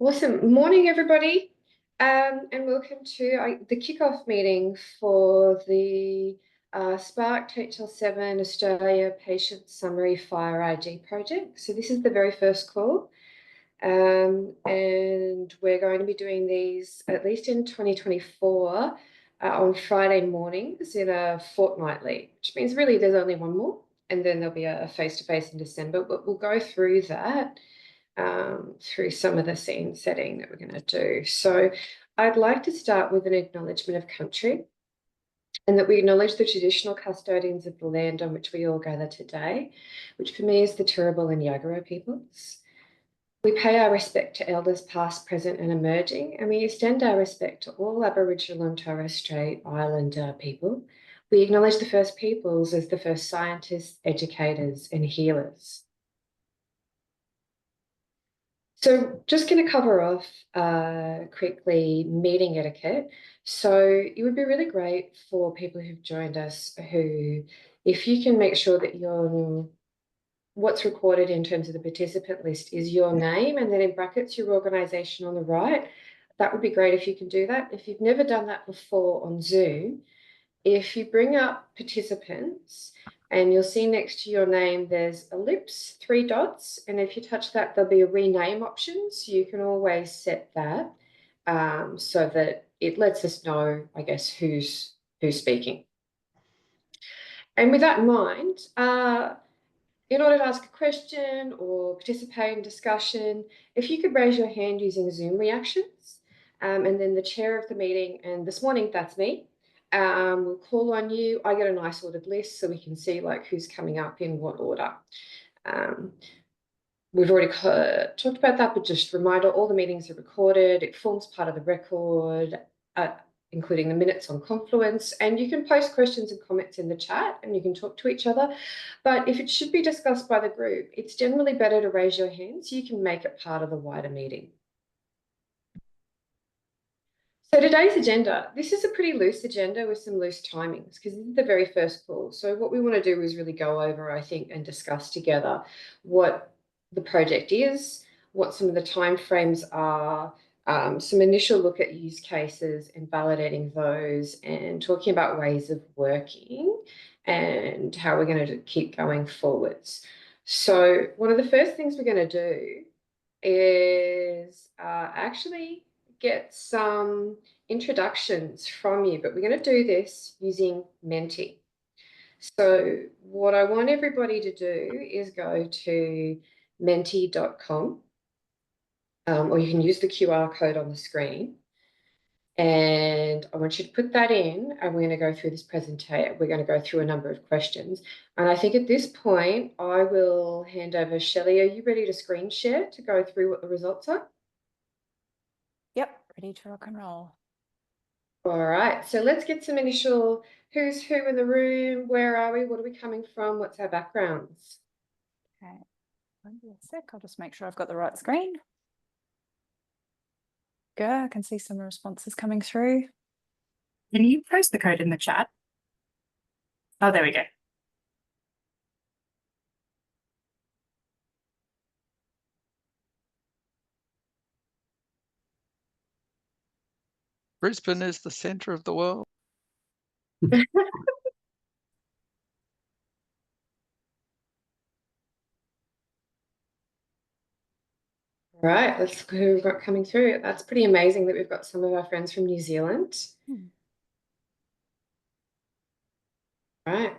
Awesome. Morning, everybody, and welcome to the kickoff meeting for the Spark HL7 Australia Patient Summary FHIR IG project. So this is the very first call, and we're going to be doing these at least in 2024 on Friday mornings in a fortnightly, which means really there's only one more, and then there'll be a face-to-face in December, but we'll go through that. Through some of the scene setting that we're going to do. So I'd like to start with an acknowledgement of country, and that we acknowledge the traditional custodians of the land on which we all gather today, which for me is the Turrbal and Yagara peoples. We pay our respect to elders past, present and emerging, and we extend our respect to all Aboriginal and Torres Strait Islander people. We acknowledge the First Peoples as the first scientists, educators and healers. So just going to cover off quickly meeting etiquette. So it would be really great for people who've joined us who, if you can make sure that what's recorded in terms of the participant list is your name and then in brackets your organisation on the right. That would be great if you can do that. If you've never done that before on Zoom, if you bring up participants, and you'll see next to your name, there's ellipse, 3 dots. And if you touch that, there'll be a rename option. So you can always set that so that it lets us know, I guess, who's speaking. And with that in mind, in order to ask a question or participate in discussion, if you could raise your hand using Zoom reactions, and then the chair of the meeting, and this morning, that's me, we'll call on you. I get a nice ordered list so we can see like who's coming up in what order. We've already talked about that, but just a reminder, all the meetings are recorded. It forms part of the record, including the minutes on Confluence, and you can post questions and comments in the chat and you can talk to each other. But if it should be discussed by the group, it's generally better to raise your hand so you can make it part of the wider meeting. So today's agenda, this is a pretty loose agenda with some loose timings because this is the very first call. So what we want to do is really go over, I think, and discuss together what the project is, what some of the timeframes are, some initial look at use cases and validating those and talking about ways of working and how we're going to keep going forwards. So one of the first things we're going to do is actually get some introductions from you, but we're going to do this using Menti. So what I want everybody to do is go to menti.com, or you can use the QR code on the screen. And I want you to put that in, and we're going to go through this presentation. We're going to go through a number of questions. And I think at this point, I will hand over. Shelley, are you ready to screen share to go through what the results are? Yep, ready to rock and roll. All right, so let's get some initial who's who in the room, where are we, what are we coming from, what's our backgrounds? Okay, won't be a sec, I'll just make sure I've got the right screen. Good, I can see some responses coming through. Can you post the code in the chat? Oh, there we go. Brisbane is the centre of the world. All right, let's look who we've got coming through. That's pretty amazing that we've got some of our friends from New Zealand. All right.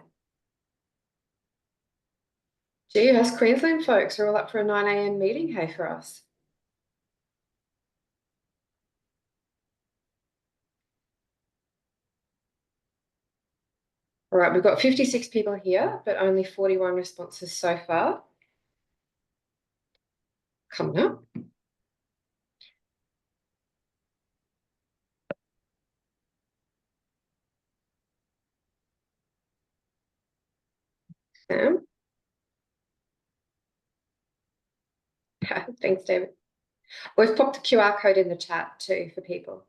Gee, us Queensland folks are all up for a 9 a.m. meeting, hey, for us. All right, we've got 56 people here, but only 41 responses so far. Coming up. Sam. Thanks, David. We've popped the QR code in the chat too for people.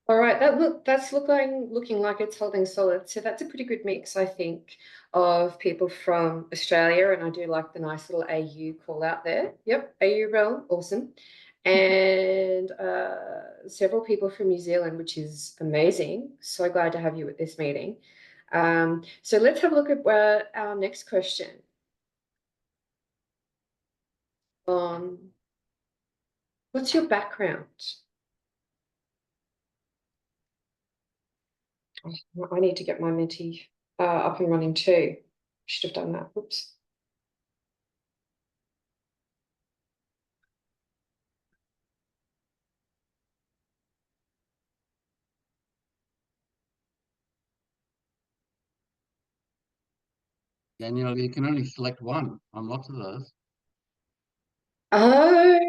All right, that's looking like it's holding solid. So that's a pretty good mix, I think, of people from Australia, and I do like the nice little AU call out there. Yep, AU realm, awesome. And several people from New Zealand, which is amazing. So glad to have you at this meeting. So let's have a look at our next question. What's your background? I need to get my Menti up and running too. Should have done that. Oops. Daniel, you can only select one on lots of those. Oh,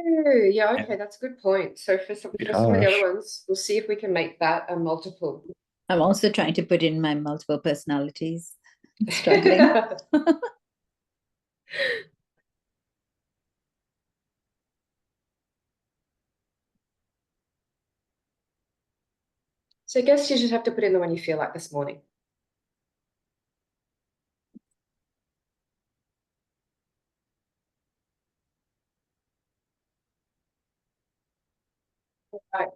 yeah, okay, that's a good point. So for some of the other ones, we'll see if we can make that a multiple. I'm also trying to put in my multiple personalities. I'm struggling. So I guess you just have to put in the one you feel like this morning. Right.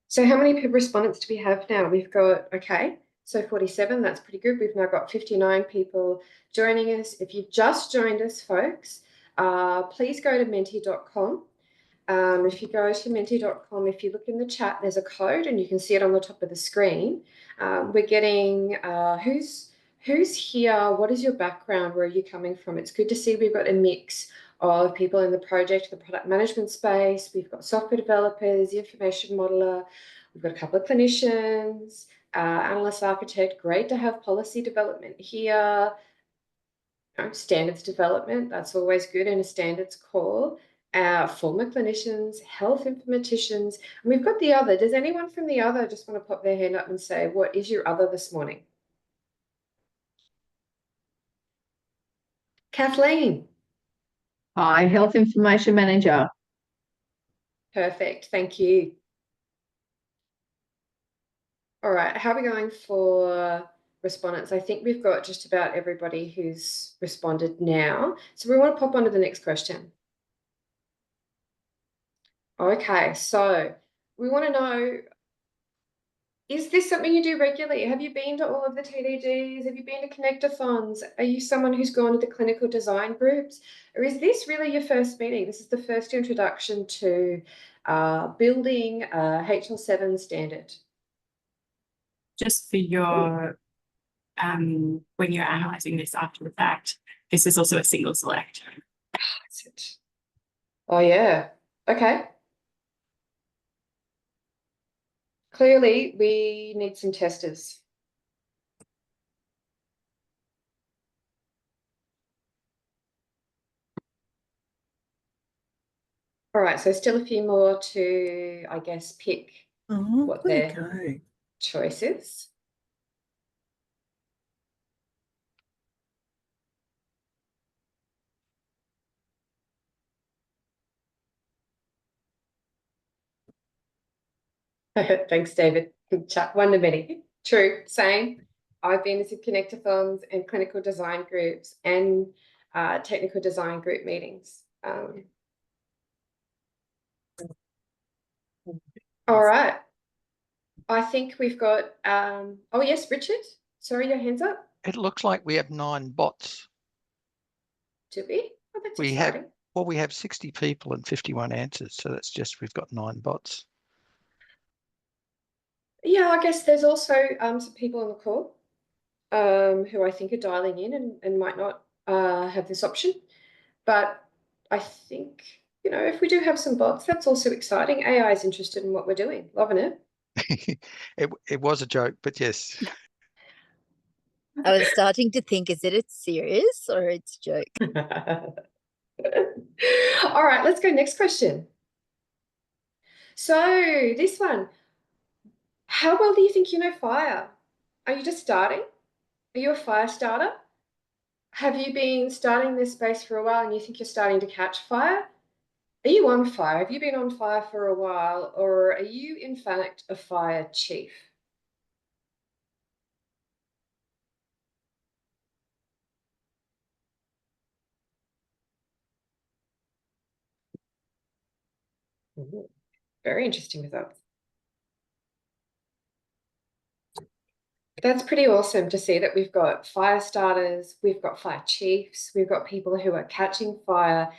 So how many respondents do we have now? We've got, okay, so 47, that's pretty good. We've now got 59 people joining us. If you've just joined us, folks, please go to menti.com. If you go to menti.com, if you look in the chat, there's a code and you can see it on the top of the screen. We're getting who's here? What is your background? Where are you coming from? It's good to see we've got a mix of people in the project, the product management space. We've got software developers, the information modeler. We've got a couple of clinicians, analyst, architect. Great to have policy development here. Standards development, that's always good in a standards call. Former clinicians, health informaticians, and we've got the other. Does anyone from the other just want to pop their hand up and say, what is your other this morning? Kathleen. Hi, Health Information Manager. Perfect, thank you. All right, how are we going for respondents? I think we've got just about everybody who's responded now. So we want to pop on to the next question. Okay, so we want to know, is this something you do regularly? Have you been to all of the TDGs? Have you been to connectathons? Are you someone who's gone to the clinical design groups? Or is this really your first meeting? This is the first introduction to building a HL7 standard. Just for your, when you're analysing this after the fact, this is also a single select. That's it. Oh, yeah. Okay. Clearly, we need some testers. All right, so still a few more to, I guess, pick what their choice is. Thanks, David. Good chat. One to many. True. Same. I've been to connectathons and clinical design groups and technical design group meetings. All right. I think we've got, oh yes, Richard. Sorry, your hand's up. It looks like we have 9 bots. Do we? Oh, that's We exciting. we have 60 people and 51 answers. So that's just, we've got 9 bots. Yeah, I guess there's also some people on the call who I think are dialing in and might not have this option. But I think, you know, if we do have some bots, that's also exciting. AI is interested in what we're doing. Loving it. It was a joke, but yes. I was starting to think, is it serious or it's a joke? All right, let's go next question. So this one, how well do you think you know FHIR? Are you just starting? Are you a FHIR starter? Have you been starting this space for a while and you think you're starting to catch fire? Are you on fire? Have you been on fire for a while, or are you in fact a fire chief? Ooh, very interesting results. That's pretty awesome to see that we've got fire starters, we've got fire chiefs, we've got people who are catching fire,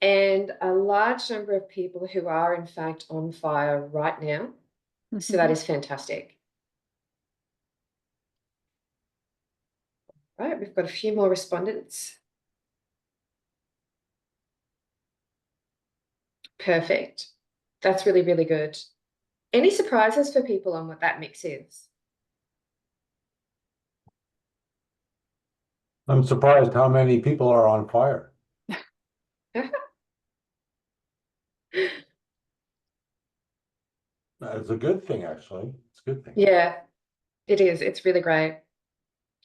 and a large number of people who are in fact on fire right now. So that is fantastic. Right, we've got a few more respondents. Perfect. That's really, really good. Any surprises for people on what that mix is? I'm surprised how many people are on fire. It's a good thing, actually. It's a good thing. Yeah, it is. It's really great.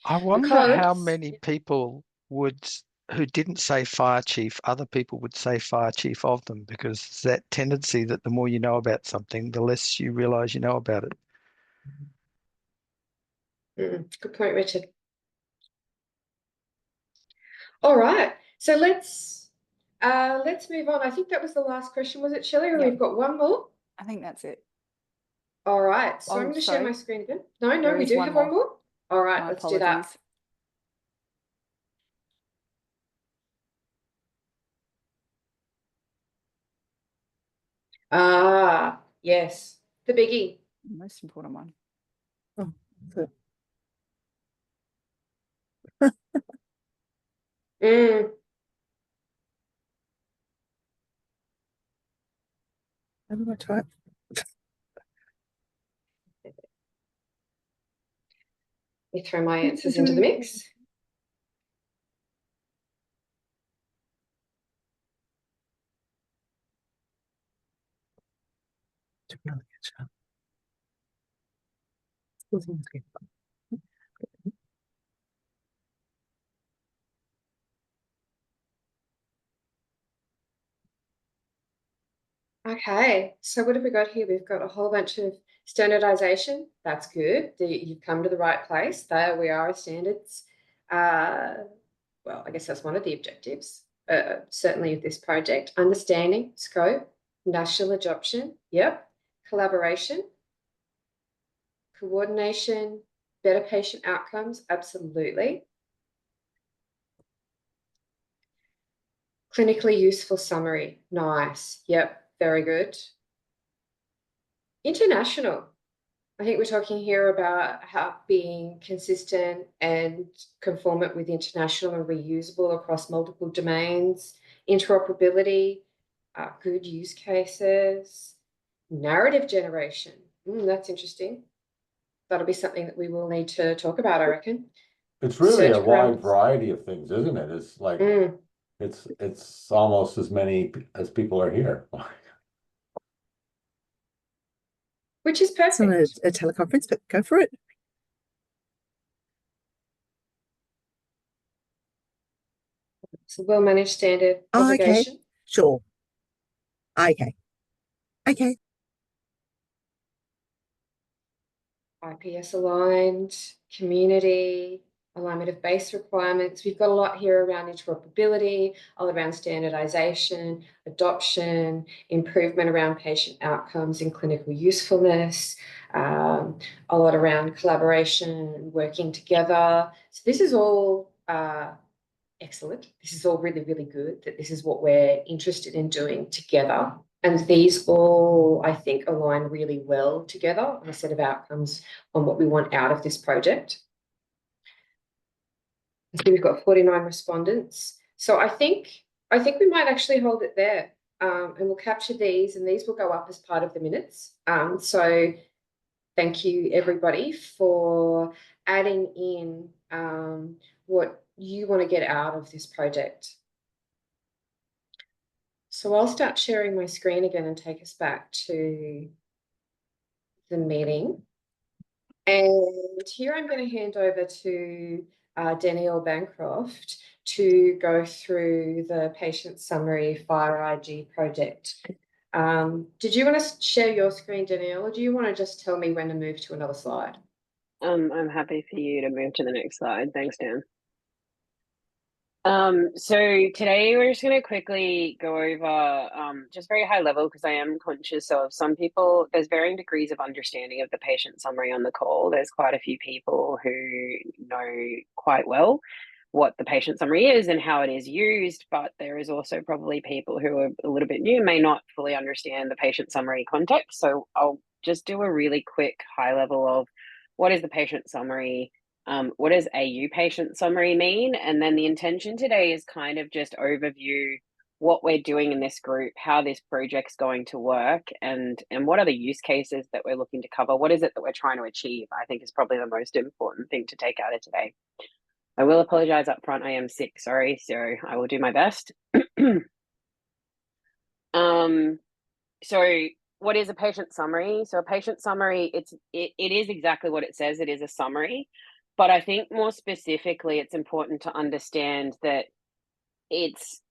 I wonder how Because- many people who didn't say fire chief, other people would say fire chief of them, because it's that tendency that the more you know about something, the less you realize you know about it. Good point, Richard. All right, so let's move on. I think that was the last question, was it, Shelley? Or Yeah. we've got one more? I think that's it. All right, so I'm Oh, going to share my sorry. screen again. No, There we is do one have one more. more. All right, My let's do that. apologies. Ah, yes, the biggie. Most important one. Mm, I'm gonna try. let me throw my answers into the mix. Okay, so what have we got here? We've got a whole bunch of standardization. That's good. You've come to the right place. There we are, standards. Well, I guess that's one of the objectives, certainly of this project. Understanding, scope, national adoption. Yep. Collaboration, coordination, better patient outcomes. Absolutely. Clinically useful summary. Nice. Yep. Very good. International. I think we're talking here about how being consistent and conformant with international and reusable across multiple domains, interoperability, good use cases, narrative generation. That's interesting. That'll be something that we will need to talk about, I reckon. It's really Search a wide parameters. variety of things, isn't it? It's like, it's almost as many as people are here. Which is It's not perfect. a teleconference, but go for it. It's a well-managed standard Oh, okay. obligation. Sure. Okay. Okay. IPS aligned, community, alignment of base requirements. We've got a lot here around interoperability, all around standardization, adoption, improvement around patient outcomes and clinical usefulness, a lot around collaboration, working together. So this is all excellent. This is all really, really good, that this is what we're interested in doing together. And these all, I think, align really well together on a set of outcomes on what we want out of this project. I think we've got 49 respondents. So I think we might actually hold it there, and we'll capture these, and these will go up as part of the minutes. So thank you, everybody, for adding in what you want to get out of this project. So I'll start sharing my screen again and take us back to the meeting. And here I'm going to hand over to Danielle Bancroft to go through the Patient Summary FHIR IG project. Did you want to share your screen, Danielle, or do you want to just tell me when to move to another slide? I'm happy for you to move to the next slide. Thanks, Dan. So today we're just going to quickly go over just very high level, because I am conscious of some people, there's varying degrees of understanding of the patient summary on the call. There's quite a few people who know quite well what the patient summary is and how it is used, but there is also probably people who are a little bit new, may not fully understand the patient summary context. So I'll just do a really quick high level of what is the patient summary, what does AU patient summary mean? And then the intention today is kind of just overview what we're doing in this group, how this project's going to work, and what are the use cases that we're looking to cover. What is it that we're trying to achieve? I think is probably the most important thing to take out of today. I will apologize up front. I am sick, sorry. So I will do my best. So what is a patient summary? So a patient summary, it is exactly what it says. It is a summary. But I think more specifically, it's important to understand that it's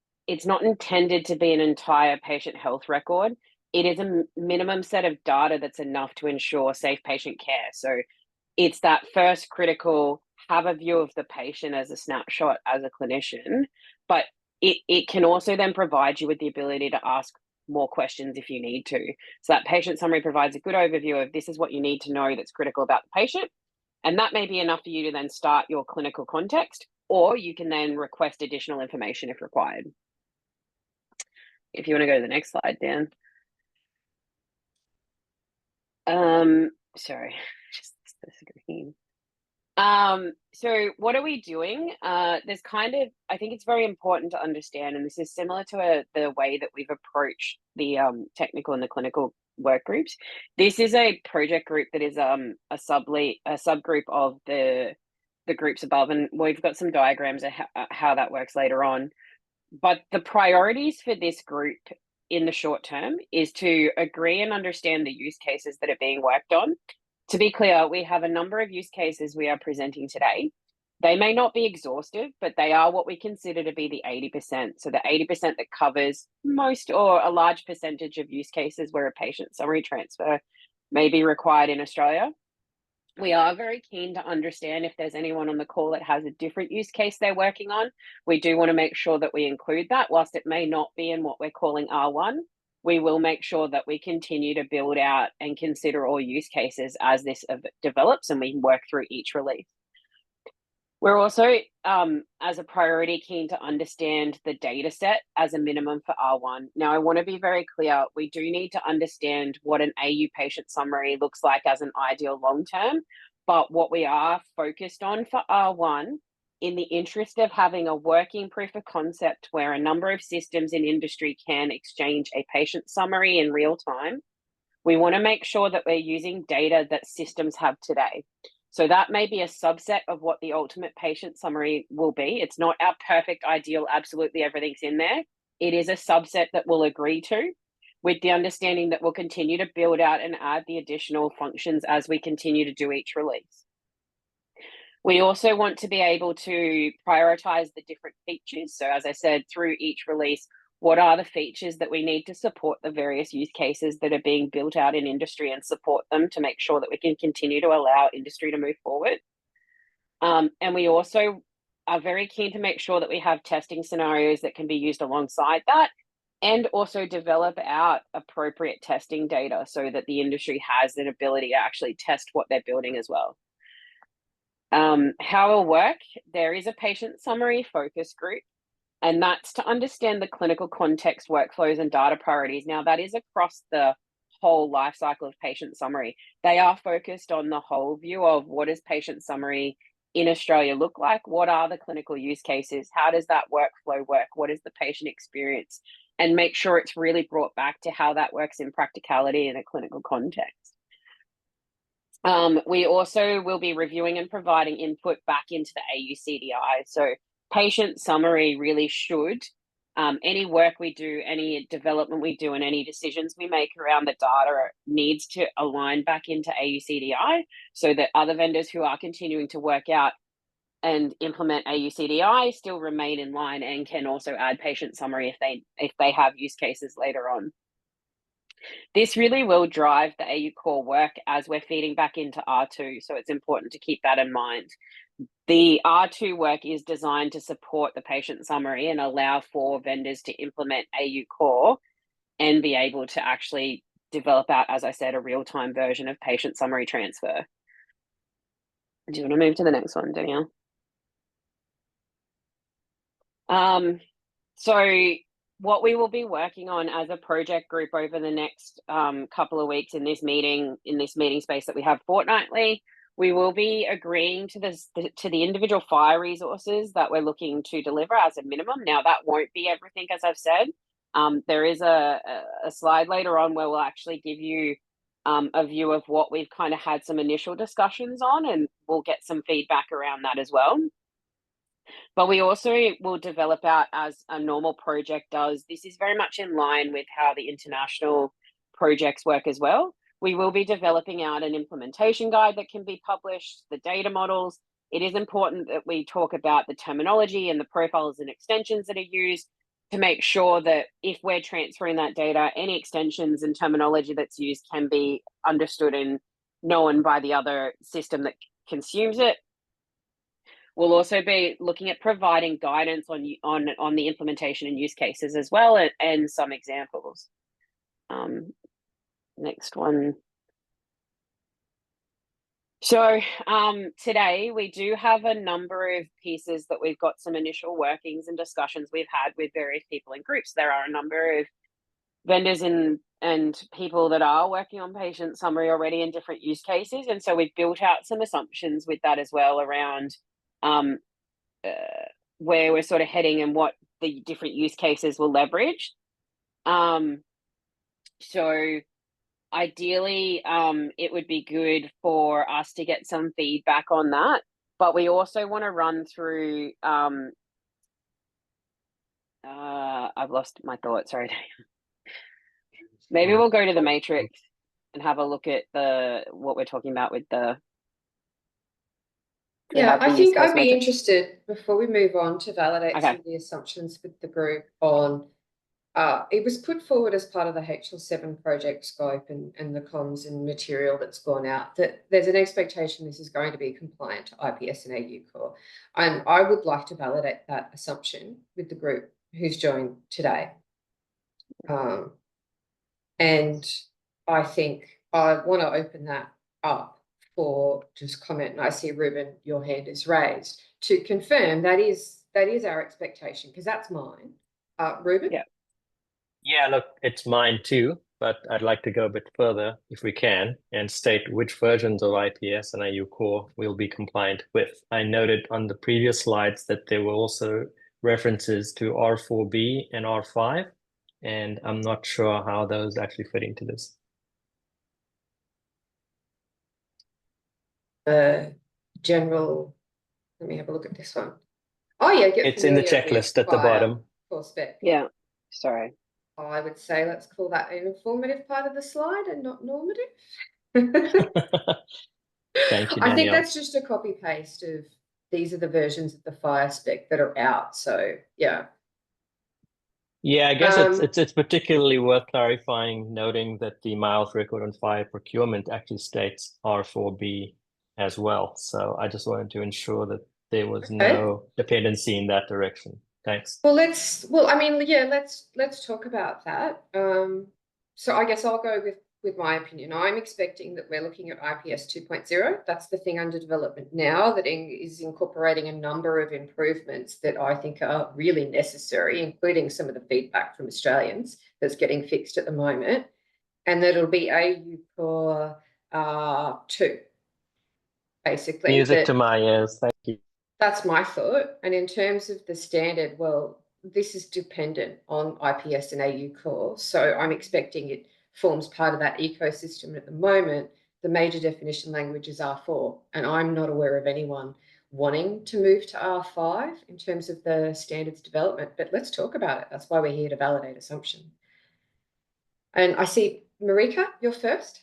not intended to be an entire patient health record. It is a minimum set of data that's enough to ensure safe patient care. So it's that first critical, have a view of the patient as a snapshot as a clinician, but it can also then provide you with the ability to ask more questions if you need to. So that patient summary provides a good overview of this is what you need to know that's critical about the patient. And that may be enough for you to then start your clinical context, or you can then request additional information if required. If you want to go to the next slide, Dan. Sorry, just the screen. So what are we doing? There's kind of, I think it's very important to understand, and this is similar to the way that we've approached the technical and the clinical work groups. This is a project group that is a subgroup of the groups above, and we've got some diagrams of how that works later on. But the priorities for this group in the short term is to agree and understand the use cases that are being worked on. To be clear, we have a number of use cases we are presenting today. They may not be exhaustive, but they are what we consider to be the 80%. So the 80% that covers most or a large percentage of use cases where a patient summary transfer may be required in Australia. We are very keen to understand if there's anyone on the call that has a different use case they're working on. We do want to make sure that we include that. Whilst it may not be in what we're calling R1, we will make sure that we continue to build out and consider all use cases as this develops and we work through each release. We're also, as a priority, keen to understand the data set as a minimum for R1. Now, I want to be very clear, we do need to understand what an AU patient summary looks like as an ideal long term, but what we are focused on for R1, in the interest of having a working proof of concept where a number of systems in industry can exchange a patient summary in real time, we want to make sure that we're using data that systems have today. So that may be a subset of what the ultimate patient summary will be. It's not our perfect ideal, absolutely everything's in there. It is a subset that we'll agree to, with the understanding that we'll continue to build out and add the additional functions as we continue to do each release. We also want to be able to prioritize the different features. So as I said, through each release, what are the features that we need to support the various use cases that are being built out in industry and support them to make sure that we can continue to allow industry to move forward. And we also are very keen to make sure that we have testing scenarios that can be used alongside that, and also develop out appropriate testing data so that the industry has an ability to actually test what they're building as well. How it'll work, there is a patient summary focus group, and that's to understand the clinical context, workflows, and data priorities. Now, that is across the whole life cycle of patient summary. They are focused on the whole view of what does patient summary in Australia look like? What are the clinical use cases? How does that workflow work? What is the patient experience? And make sure it's really brought back to how that works in practicality in a clinical context. We also will be reviewing and providing input back into the AU CDI. So patient summary really should, any work we do, any development we do, and any decisions we make around the data needs to align back into AU CDI so that other vendors who are continuing to work out and implement AUCDI still remain in line and can also add patient summary if they have use cases later on. This really will drive the AU core work as we're feeding back into R2, so it's important to keep that in mind. The R2 work is designed to support the patient summary and allow for vendors to implement AU core and be able to actually develop out, as I said, a real-time version of patient summary transfer. Do you want to move to the next one, Danielle? So what we will be working on as a project group over the next couple of weeks in this meeting space that we have fortnightly, we will be agreeing to the individual FHIR resources that we're looking to deliver as a minimum. Now, that won't be everything, as I've said. There is a slide later on where we'll actually give you a view of what we've kind of had some initial discussions on, and we'll get some feedback around that as well. But we also will develop out as a normal project does. This is very much in line with how the international projects work as well. We will be developing out an implementation guide that can be published, the data models. It is important that we talk about the terminology and the profiles and extensions that are used to make sure that if we're transferring that data, any extensions and terminology that's used can be understood and known by the other system that consumes it. We'll also be looking at providing guidance on the implementation and use cases as well, and some examples. Next one. So today we do have a number of pieces that we've got some initial workings and discussions we've had with various people in groups. There are a number of vendors and people that are working on patient summary already in different use cases. And so we've built out some assumptions with that as well around where we're sort of heading and what the different use cases will leverage. So ideally, it would be good for us to get some feedback on that, but we also want to run through, I've lost my thought, sorry. Maybe we'll go to the matrix and have a look at what we're talking about with the Yeah, I think I'd be matrix. interested, before we move on, to validate some of the assumptions with the group on, it was put forward as part of the HL7 project scope and the comms and material that's gone out, that there's an expectation this is going to be compliant to IPS and AU core. And I would like to validate that assumption with the group who's joined today. And I think I want to open that up for just comment, and I see Ruben, your hand is raised, to confirm that is our expectation, because that's mine. Ruben? Yeah, look, it's mine too, but I'd like to go a bit further if we can and state which versions of IPS and AU core we'll be compliant with. I noted on the previous slides that there were also references to R4B and R5, and I'm not sure how those actually fit into this. General, let me have a look at this one. Oh yeah, it's in the checklist at the bottom. Core spec. Yeah, sorry. I would say let's call that an informative part of the slide and not normative. Thank you, I think Danielle. that's just a copy paste of these are the versions of the FHIR spec that are out. So yeah. Yeah, I guess it's particularly worth clarifying, noting that the miles record on FHIR procurement actually states R4B as well. So I just wanted to ensure that there was no dependency in that direction. Thanks. Well, let's talk about that. So I guess I'll go with my opinion. I'm expecting that we're looking at IPS 2.0. That's the thing under development now that is incorporating a number of improvements that I think are really necessary, including some of the feedback from Australians that's getting fixed at the moment, and that it'll be AU core 2, basically. Music to my ears. Thank you. That's my thought. And in terms of the standard, well, this is dependent on IPS and AU core. So I'm expecting it forms part of that ecosystem. At the moment, the major definition language is R4, and I'm not aware of anyone wanting to move to R5 in terms of the standards development, but let's talk about it. That's why we're here, to validate assumption. And I see, Marika, you're first.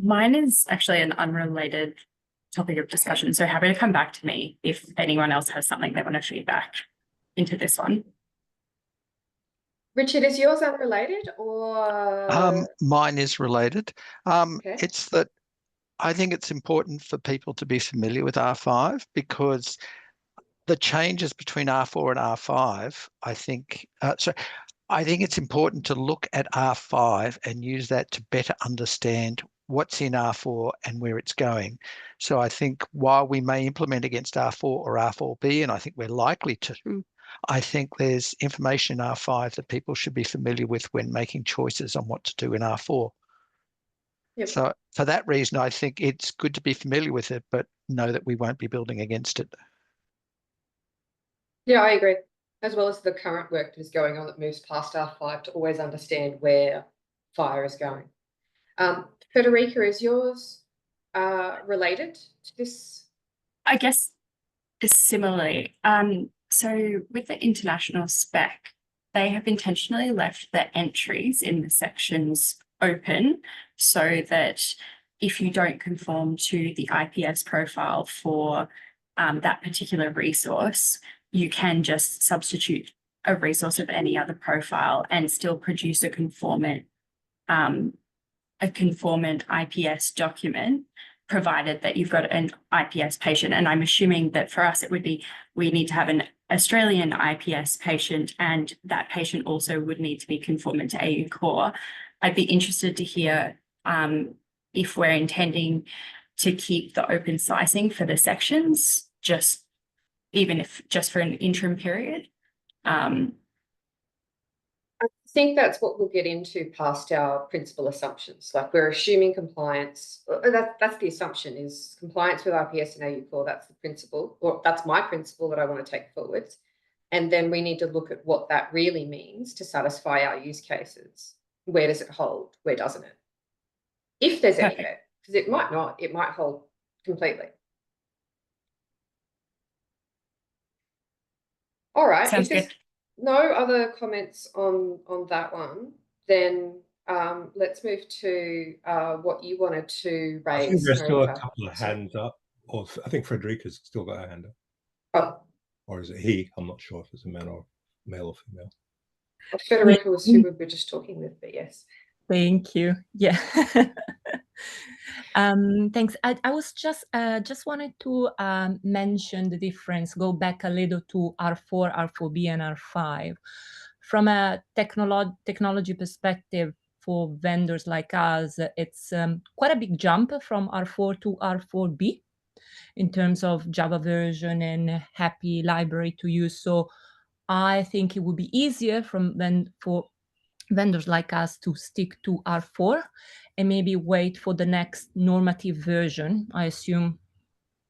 Mine is actually an unrelated topic of discussion. So happy to come back to me if anyone else has something they want to feed back into this one. Richard, is yours unrelated or? Mine is related. Okay. It's that I think it's important for people to be familiar with R5 because the changes between R4 and R5, I think, I think it's important to look at R5 and use that to better understand what's in R4 and where it's going. So I think while we may implement against R4 or R4B, and I think we're likely to, I think there's information in R5 that people should be familiar with when making choices on what to do in R4. Yep. So for that reason, I think it's good to be familiar with it, but know that we won't be building against it. Yeah, I agree. As well as the current work that is going on that moves past R5 to always understand where FHIR is going. Federica, is yours related to this? I guess similarly. So with the international spec, they have intentionally left the entries in the sections open so that if you don't conform to the IPS profile for that particular resource, you can just substitute a resource of any other profile and still produce a conformant IPS document, provided that you've got an IPS patient. And I'm assuming that for us, it would be, we need to have an Australian IPS patient, and that patient also would need to be conformant to AU Core. I'd be interested to hear if we're intending to keep the open slicing for the sections, even if just for an interim period. I think that's what we'll get into past our principal assumptions. Like we're assuming compliance, that's the assumption, is compliance with IPS and AU Core. That's the principle, or that's my principle that I want to take forwards. And then we need to look at what that really means to satisfy our use cases. Where does it hold? Where doesn't it? If there's any there, because it might not, it might hold completely. All right. Sounds good. No other comments on that one, then let's move to what you wanted to I think raise. there's still a Marika. couple of hands up. Or I think Frederica's still got a hand up. Oh, Or is it he? I'm not sure if it's a man or male or female. Federica was who we were just talking with, but yes. Thank you. Yeah. Thanks. I was just wanted to mention the difference, go back a little to R4, R4B, and R5. From a technology perspective, for vendors like us, it's quite a big jump from R4 to R4B in terms of Java version and happy library to use. So I think it would be easier for vendors like us to stick to R4 and maybe wait for the next normative version, I assume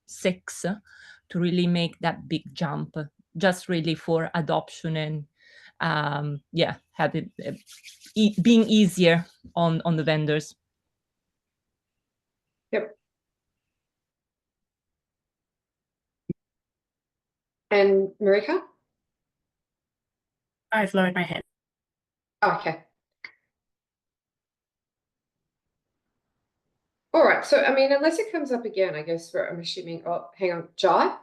6, to really make that big jump, just really for adoption and have it being easier on the vendors. Yep. And Marika? I've lowered my head. Okay. All right. So, I mean, unless it comes up again, I guess I'm assuming, oh, hang on, Jai?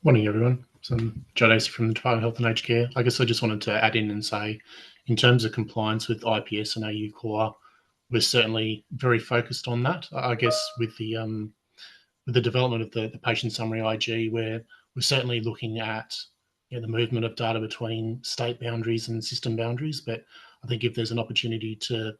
Morning, everyone. So I'm Joe Dacey from the Department of Health and Aged Care. I guess I just wanted to add in and say, in terms of compliance with IPS and AU Core, we're certainly very focused on that. I guess with the development of the Patient Summary IG, we're certainly looking at the movement of data between state boundaries and system boundaries. But I think if there's an opportunity to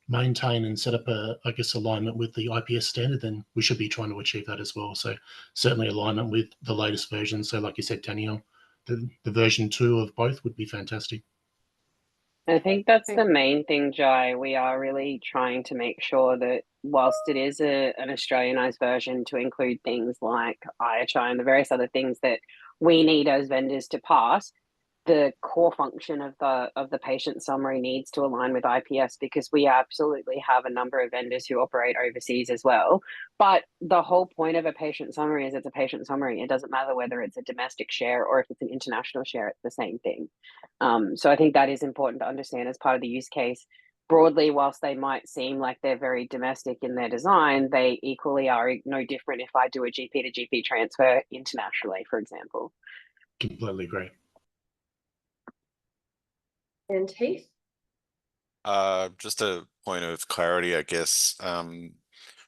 maintain and set up alignment with the IPS standard, then we should be trying to achieve that as well. So certainly alignment with the latest version. So like you said, Danielle, the version 2 of both would be fantastic. I think that's the main thing, Jai. We are really trying to make sure that whilst it is an Australianized version, to include things like IHI and the various other things that we need as vendors to pass, the core function of the patient summary needs to align with IPS, because we absolutely have a number of vendors who operate overseas as well. But the whole point of a patient summary is it's a patient summary. It doesn't matter whether it's a domestic share or if it's an international share, it's the same thing. So I think that is important to understand as part of the use case. broadly, whilst they might seem like they're very domestic in their design, they equally are no different if I do a GP to GP transfer internationally, for example. Completely agree. And Heath? Just a point of clarity, I guess, when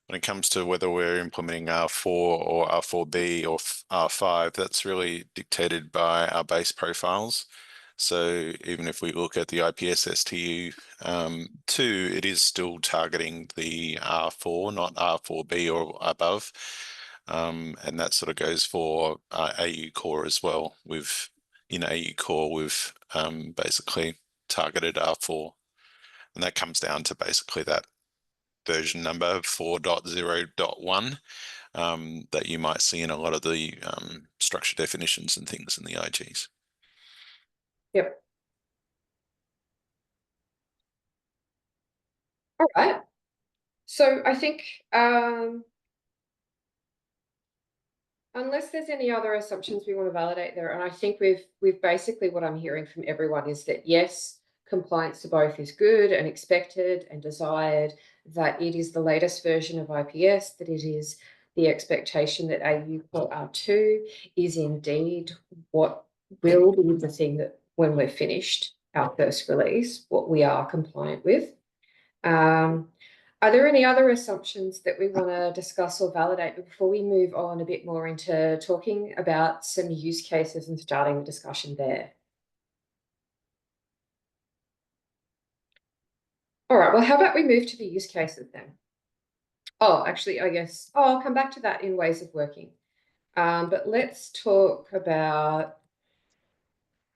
it comes to whether we're implementing R4 or R4B or R5, that's really dictated by our base profiles. So even if we look at the IPS STU 2, it is still targeting the R4, not R4B or above. And that sort of goes for AU core as well. In AU core, we've basically targeted R4. And that comes down to basically that version number 4.0.1 that you might see in a lot of the structure definitions and things in the IGs. Yep. All right. So I think unless there's any other assumptions we want to validate there, and I think we've basically, what I'm hearing from everyone is that yes, compliance to both is good and expected and desired, that it is the latest version of IPS, that it is the expectation that AU Core R2 is indeed what will be the thing that when we're finished, our first release, what we are compliant with. Are there any other assumptions that we want to discuss or validate before we move on a bit more into talking about some use cases and starting the discussion there? All right, well, how about we move to the use cases then? Oh, actually, I guess, I'll come back to that in ways of working. But let's talk about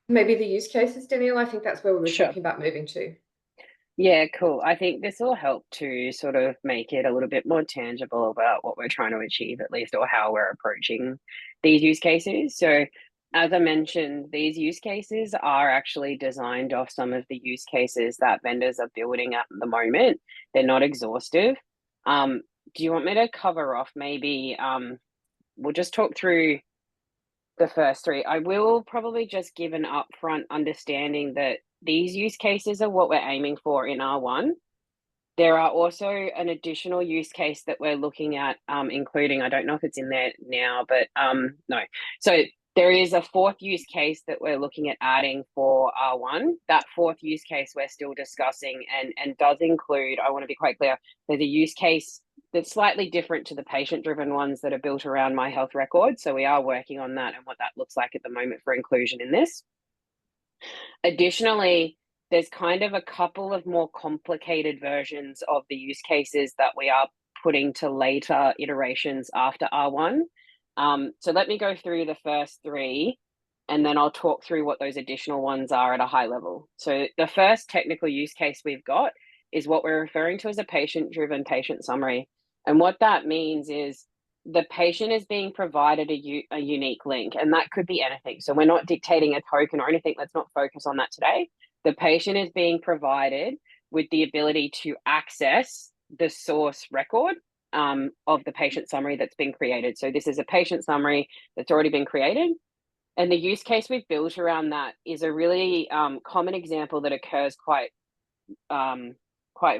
maybe the use cases, Danielle. I think that's where we were Sure. talking about moving to. Yeah, cool. I think this will help to sort of make it a little bit more tangible about what we're trying to achieve, at least, or how we're approaching these use cases. So, as I mentioned, these use cases are actually designed off some of the use cases that vendors are building at the moment. They're not exhaustive. Do you want me to cover off maybe, we'll just talk through the first three. I will probably just give an upfront understanding that these use cases are what we're aiming for in R1. There are also an additional use case that we're looking at, including, I don't know if it's in there now, but no. So there is a fourth use case that we're looking at adding for R1. That fourth use case we're still discussing and does include, I want to be quite clear, there's a use case that's slightly different to the patient-driven ones that are built around my health record. So we are working on that and what that looks like at the moment for inclusion in this. Additionally, there's kind of a couple of more complicated versions of the use cases that we are putting to later iterations after R1. So let me go through the first three, and then I'll talk through what those additional ones are at a high level. So the first technical use case we've got is what we're referring to as a patient-driven patient summary. And what that means is the patient is being provided a unique link, and that could be anything. So we're not dictating a token or anything. Let's not focus on that today. The patient is being provided with the ability to access the source record of the patient summary that's been created. So this is a patient summary that's already been created. And the use case we've built around that is a really common example that occurs quite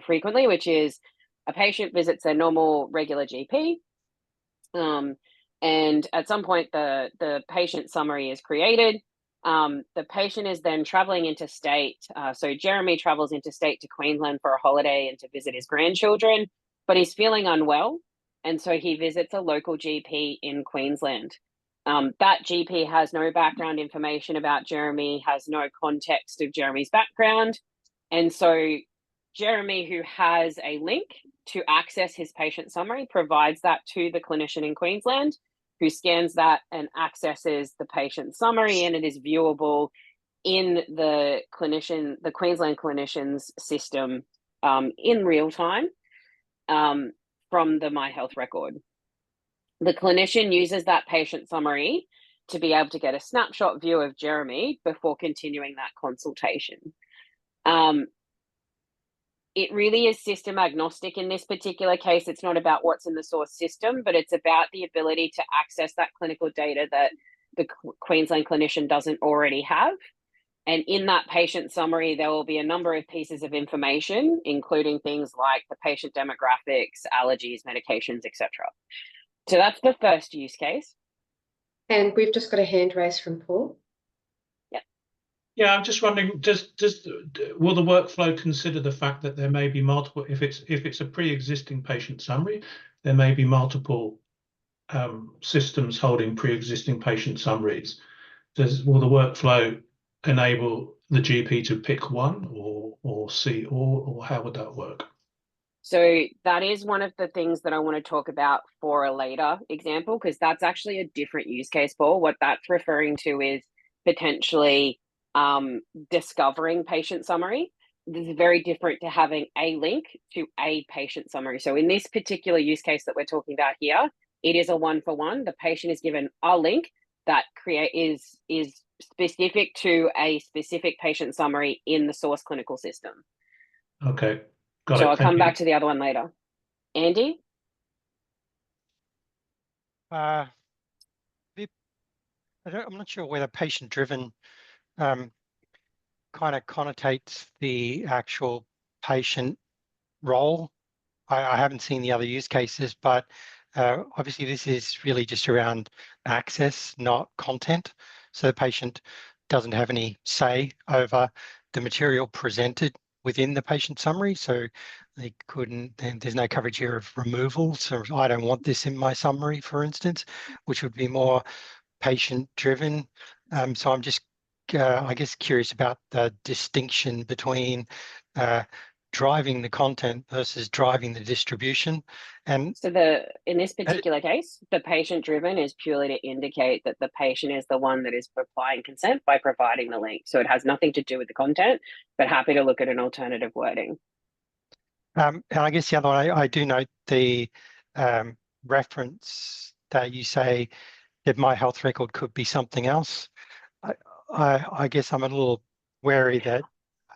frequently, which is a patient visits their normal regular GP. And at some point, the patient summary is created. The patient is then traveling interstate. So Jeremy travels interstate to Queensland for a holiday and to visit his grandchildren, but he's feeling unwell. And so he visits a local GP in Queensland. That GP has no background information about Jeremy, has no context of Jeremy's background. And so Jeremy, who has a link to access his patient summary, provides that to the clinician in Queensland, who scans that and accesses the patient summary, and it is viewable in the Queensland clinician's system in real time from the My Health record. The clinician uses that patient summary to be able to get a snapshot view of Jeremy before continuing that consultation. It really is system agnostic in this particular case. It's not about what's in the source system, but it's about the ability to access that clinical data that the Queensland clinician doesn't already have. And in that patient summary, there will be a number of pieces of information, including things like the patient demographics, allergies, medications, etc. So that's the first use case. And we've just got a hand raised from Paul. Yeah, I'm just wondering, will the workflow consider the fact that there may be multiple, if it's a pre-existing patient summary, there may be multiple systems holding pre-existing patient summaries. Will the workflow enable the GP to pick one or see all, or how would that work? So that is one of the things that I want to talk about for a later example, because that's actually a different use case, Paul. What that's referring to is potentially discovering patient summary. This is very different to having a link to a patient summary. So in this particular use case that we're talking about here, it is a one-for-one. The patient is given a link that is specific to a specific patient summary in the source clinical system. Okay, got it. So I'll Thank come you. back to the other one later. Andy? I'm not sure whether patient-driven kind of connotates the actual patient role. I haven't seen the other use cases, but obviously this is really just around access, not content. So the patient doesn't have any say over the material presented within the patient summary. So they couldn't, there's no coverage here of removal. So I don't want this in my summary, for instance, which would be more patient-driven. So I'm just, I guess, curious about the distinction between driving the content versus driving the distribution. And so in this particular case, the patient-driven is purely to indicate that the patient is the one that is applying consent by providing the link. So it has nothing to do with the content, but happy to look at an alternative wording. And I guess the other one, I do note the reference that you say that my health record could be something else. I guess I'm a little wary that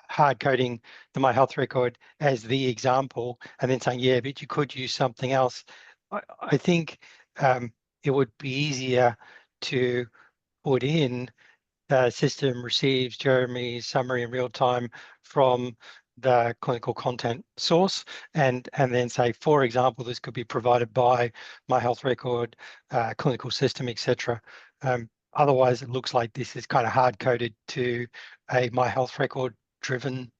hard coding the my health record as the example and then saying, yeah, but you could use something else. I think it would be easier to put in the system receives Jeremy's summary in real time from the clinical content source and then say, for example, this could be provided by my health record, clinical system, etc. Otherwise, it looks like this is kind of hard coded to a my health record driven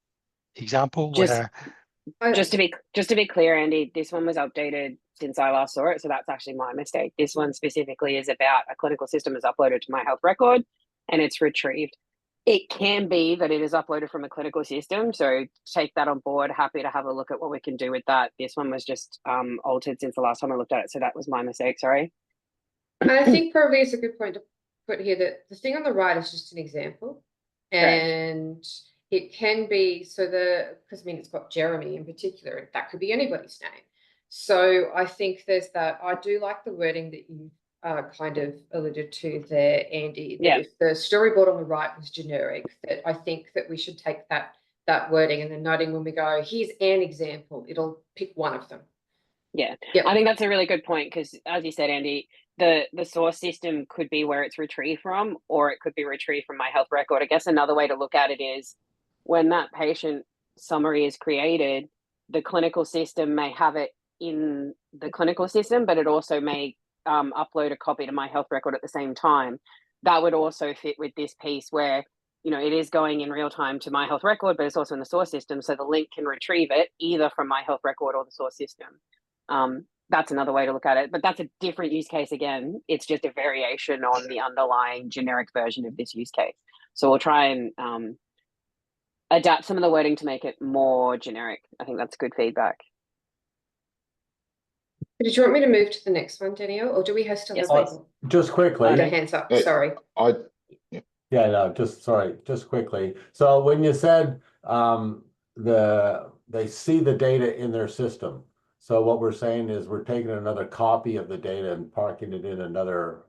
example. Just to be clear, Andy, this one was updated since I last saw it, so that's actually my mistake. This one specifically is about a clinical system is uploaded to my health record and it's retrieved. It can be that it is uploaded from a clinical system, so take that on board. Happy to have a look at what we can do with that. This one was just altered since the last time I looked at it, so that was my mistake, sorry. And I think probably it's a good point to put here that the thing on the right is just an example. And it can be, because I mean, it's got Jeremy in particular, and that could be anybody's name. So I think there's that. I do like the wording that you kind of alluded to there, Andy. That if the storyboard on the right was generic, that I think that we should take that wording and then noting when we go, here's an example, it'll pick one of them. Yeah, I think that's a really good point because, as you said, Andy, the source system could be where it's retrieved from, or it could be retrieved from my health record. I guess another way to look at it is when that patient summary is created, the clinical system may have it in the clinical system, but it also may upload a copy to my health record at the same time. That would also fit with this piece where, you know, it is going in real time to my health record, but it's also in the source system. So the link can retrieve it either from my health record or the source system. That's another way to look at it, but that's a different use case again. It's just a variation on the underlying generic version of this use case. So we'll try and adapt some of the wording to make it more generic. I think that's good feedback. Did you want me to move to the next one, Danielle, or do we still have people? Just quickly. Their hands up, sorry. Yeah, no, just quickly. So when you said they see the data in their system, so what we're saying is we're taking another copy of the data and parking it in another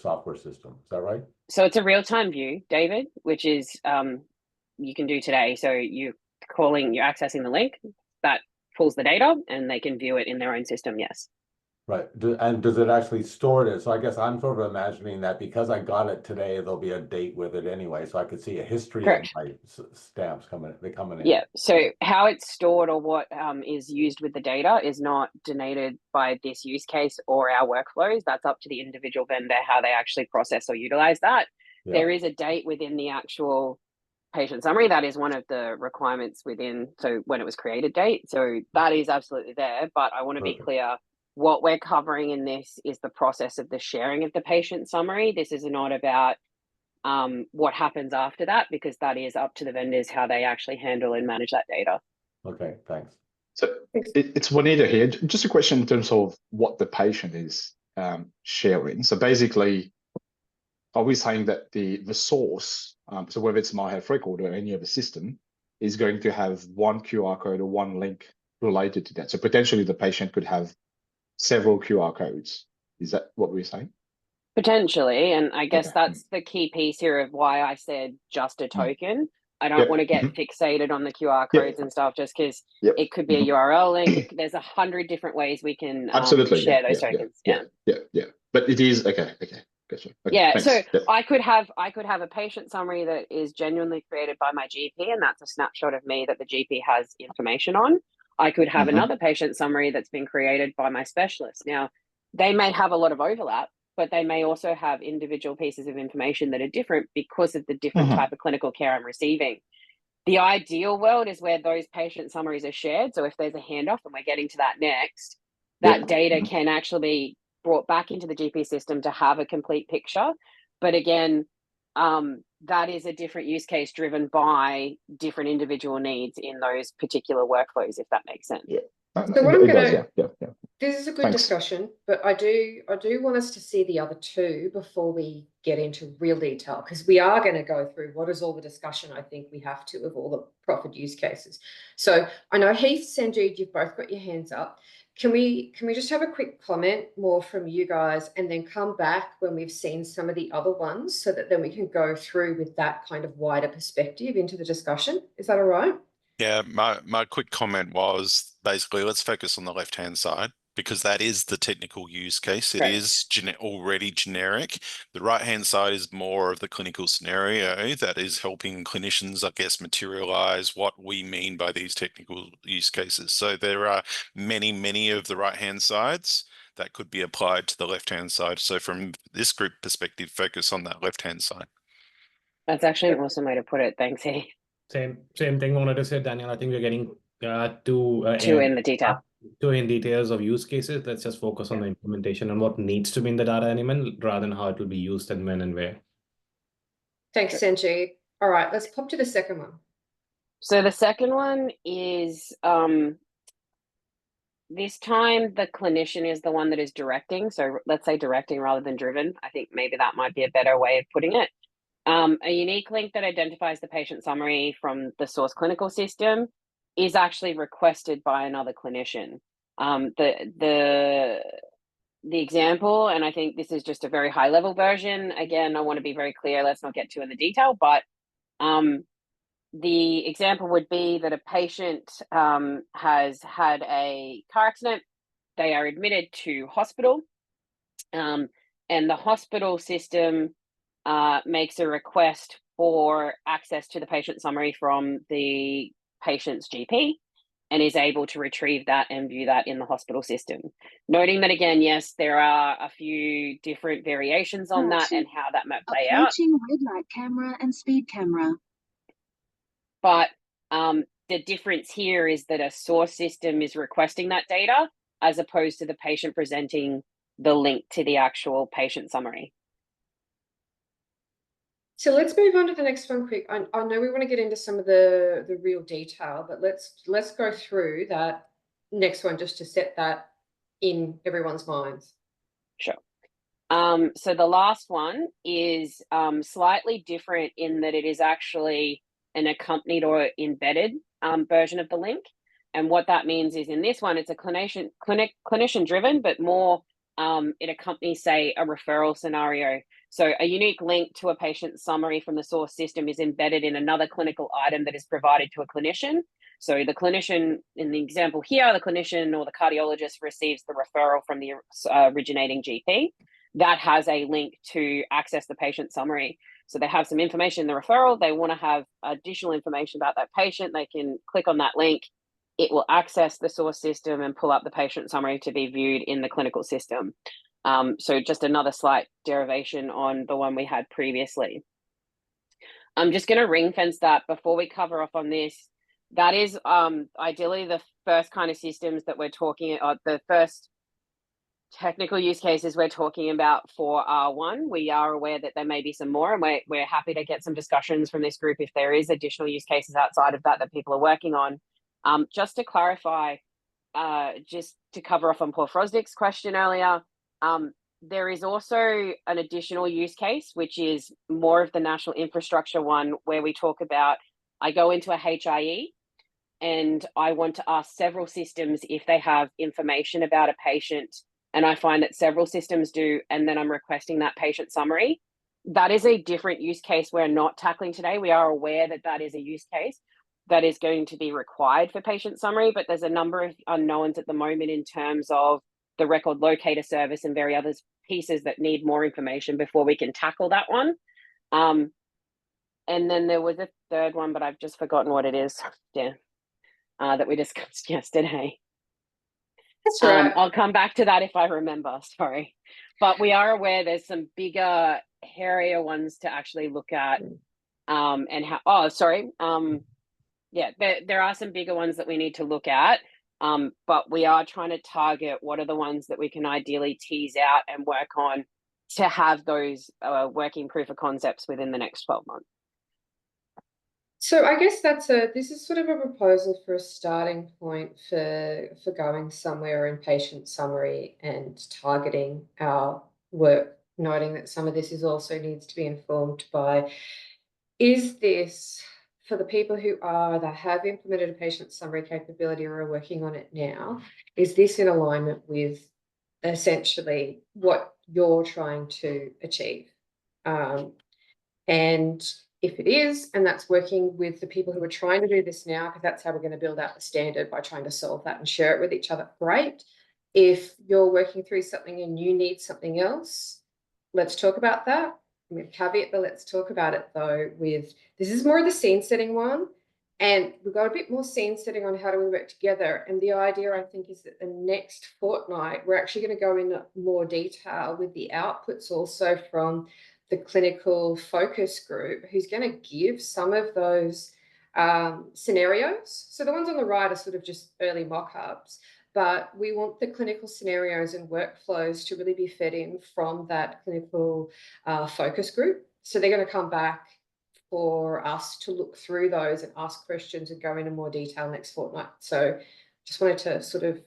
software system. Is that right? So it's a real-time view, David, which is you can do today. So you're accessing the link that pulls the data and they can view it in their own system. Yes. Right. And does it actually store it? So I guess I'm sort of imagining that because I got it today, there'll be a date with it anyway, so I could see a history of Correct. my stamps coming in. Yeah. So how it's stored or what is used with the data is not denoted by this use case or our workflows. That's up to the individual vendor how they actually process or utilize that. Yeah. There is a date within the actual patient summary. That is one of the requirements within, so when it was created date. So that is absolutely there. But I want to be clear, what we're covering in this is the process of the sharing of the patient summary. This is not about what happens after that, because that is up to the vendors how they actually handle and manage that data. Okay, thanks. So it's Juanita here. Just a question in terms of what the patient is sharing. So basically, are we saying that the source, so whether it's My Health Record or any other system, is going to have one QR code or one link related to that? So potentially the patient could have several QR codes. Is that what we're saying? Potentially, and I guess that's the key piece here of why I said just a token. I don't want to get fixated on the QR codes and stuff, just because it could be a URL link. There's 100 different ways we can share those tokens. Yeah. But it is okay. Gotcha. Okay, yeah, thanks. so I could have a patient summary that is genuinely created by my GP, and that's a snapshot of me that the GP has information on. I could have another patient summary that's been created by my specialist. Now, they may have a lot of overlap, but they may also have individual pieces of information that are different because of the different type of clinical care I'm receiving. The ideal world is where those patient summaries are shared. So if there's a handoff, and we're getting to that next, that data can actually be brought back into the GP system to have a complete picture. But again, that is a different use case driven by different individual needs in those particular workflows, if that makes sense. So what I'm going to, this is a good discussion, but I do want us to see the other two before we get into real detail, because we are going to go through what is all the discussion I think we have to of all the profit use cases. So I know Heath, Sanjeev, you've both got your hands up. Can we just have a quick comment more from you guys, and then come back when we've seen some of the other ones, so that then we can go through with that kind of wider perspective into the discussion? Is that all right? Yeah, my quick comment was basically let's focus on the left-hand side, because that is the technical use case. It is already generic. The right-hand side is more of the clinical scenario that is helping clinicians, I guess, materialize what we mean by these technical use cases. So there are many of the right-hand sides that could be applied to the left-hand side. So from this group perspective, focus on that left-hand side. That's actually an awesome way to put it. Thanks, Heath. Same thing wanted to say, Daniel. I think we're getting too in the detail. Too in details of use cases. Let's just focus on the implementation and what needs to be in the data element, rather than how it will be used and when and where. Thanks, Sanjeev. All right, let's pop to the second one. So the second one is this time the clinician is the one that is directing. So let's say directing rather than driven. I think maybe that might be a better way of putting it. A unique link that identifies the patient summary from the source clinical system is actually requested by another clinician. The example, and I think this is just a very high level version. Again, I want to be very clear. Let's not get too in the detail, but the example would be that a patient has had a car accident. They are admitted to hospital, and the hospital system makes a request for access to the patient summary from the patient's GP, and is able to retrieve that and view that in the hospital system. Noting that again, yes, there are a few different variations on that and how that might play out. Approaching red light camera and speed camera. But the difference here is that a source system is requesting that data, as opposed to the patient presenting the link to the actual patient summary. So let's move on to the next one quick. I know we want to get into some of the real detail, but let's go through that next one just to set that in everyone's minds. Sure. So the last one is slightly different in that it is actually an accompanied or embedded version of the link. And what that means is in this one, it's a clinician driven, but more it accompanies, say, a referral scenario. So a unique link to a patient summary from the source system is embedded in another clinical item that is provided to a clinician. So the clinician in the example here, the clinician or the cardiologist receives the referral from the originating GP. That has a link to access the patient summary. So they have some information in the referral. They want to have additional information about that patient. They can click on that link. It will access the source system and pull up the patient summary to be viewed in the clinical system. So just another slight derivation on the one we had previously. I'm just going to ring fence that before we cover off on this. That is ideally the first kind of systems that we're talking about, the first technical use cases we're talking about for R1. We are aware that there may be some more, and we're happy to get some discussions from this group if there is additional use cases outside of that that people are working on. Just to clarify, just to cover off on Paul Frosdick's question earlier, there is also an additional use case, which is more of the national infrastructure one, where we talk about, I go into a HIE and I want to ask several systems if they have information about a patient, and I find that several systems do, and then I'm requesting that patient summary. That is a different use case we're not tackling today. We are aware that that is a use case that is going to be required for patient summary, but there's a number of unknowns at the moment in terms of the record locator service and various other pieces that need more information before we can tackle that one. And then there was a third one, but I've just forgotten what it is. Yeah, that we discussed yesterday. That's right. I'll come back to that if I remember, sorry. But we are aware there's some bigger, hairier ones to actually look at. And how, oh, sorry. Yeah, there are some bigger ones that we need to look at. But we are trying to target what are the ones that we can ideally tease out and work on to have those working proof of concepts within the next 12 months. So I guess this is sort of a proposal for a starting point for going somewhere in patient summary and targeting our work, noting that some of this is also needs to be informed by, is this for the people who either have implemented a patient summary capability or are working on it now, is this in alignment with essentially what you're trying to achieve? And if it is, and that's working with the people who are trying to do this now, because that's how we're going to build out the standard, by trying to solve that and share it with each other, great. If you're working through something and you need something else, let's talk about that. I'm going to caveat, but let's talk about it though with, this is more of the scene setting one, and we've got a bit more scene setting on how do we work together. And the idea, I think, is that the next fortnight, we're actually going to go into more detail with the outputs also from the clinical focus group, who's going to give some of those scenarios. So the ones on the right are sort of just early mock-ups, but we want the clinical scenarios and workflows to really be fed in from that clinical focus group. So they're going to come back for us to look through those and ask questions and go into more detail next fortnight. So just wanted to sort of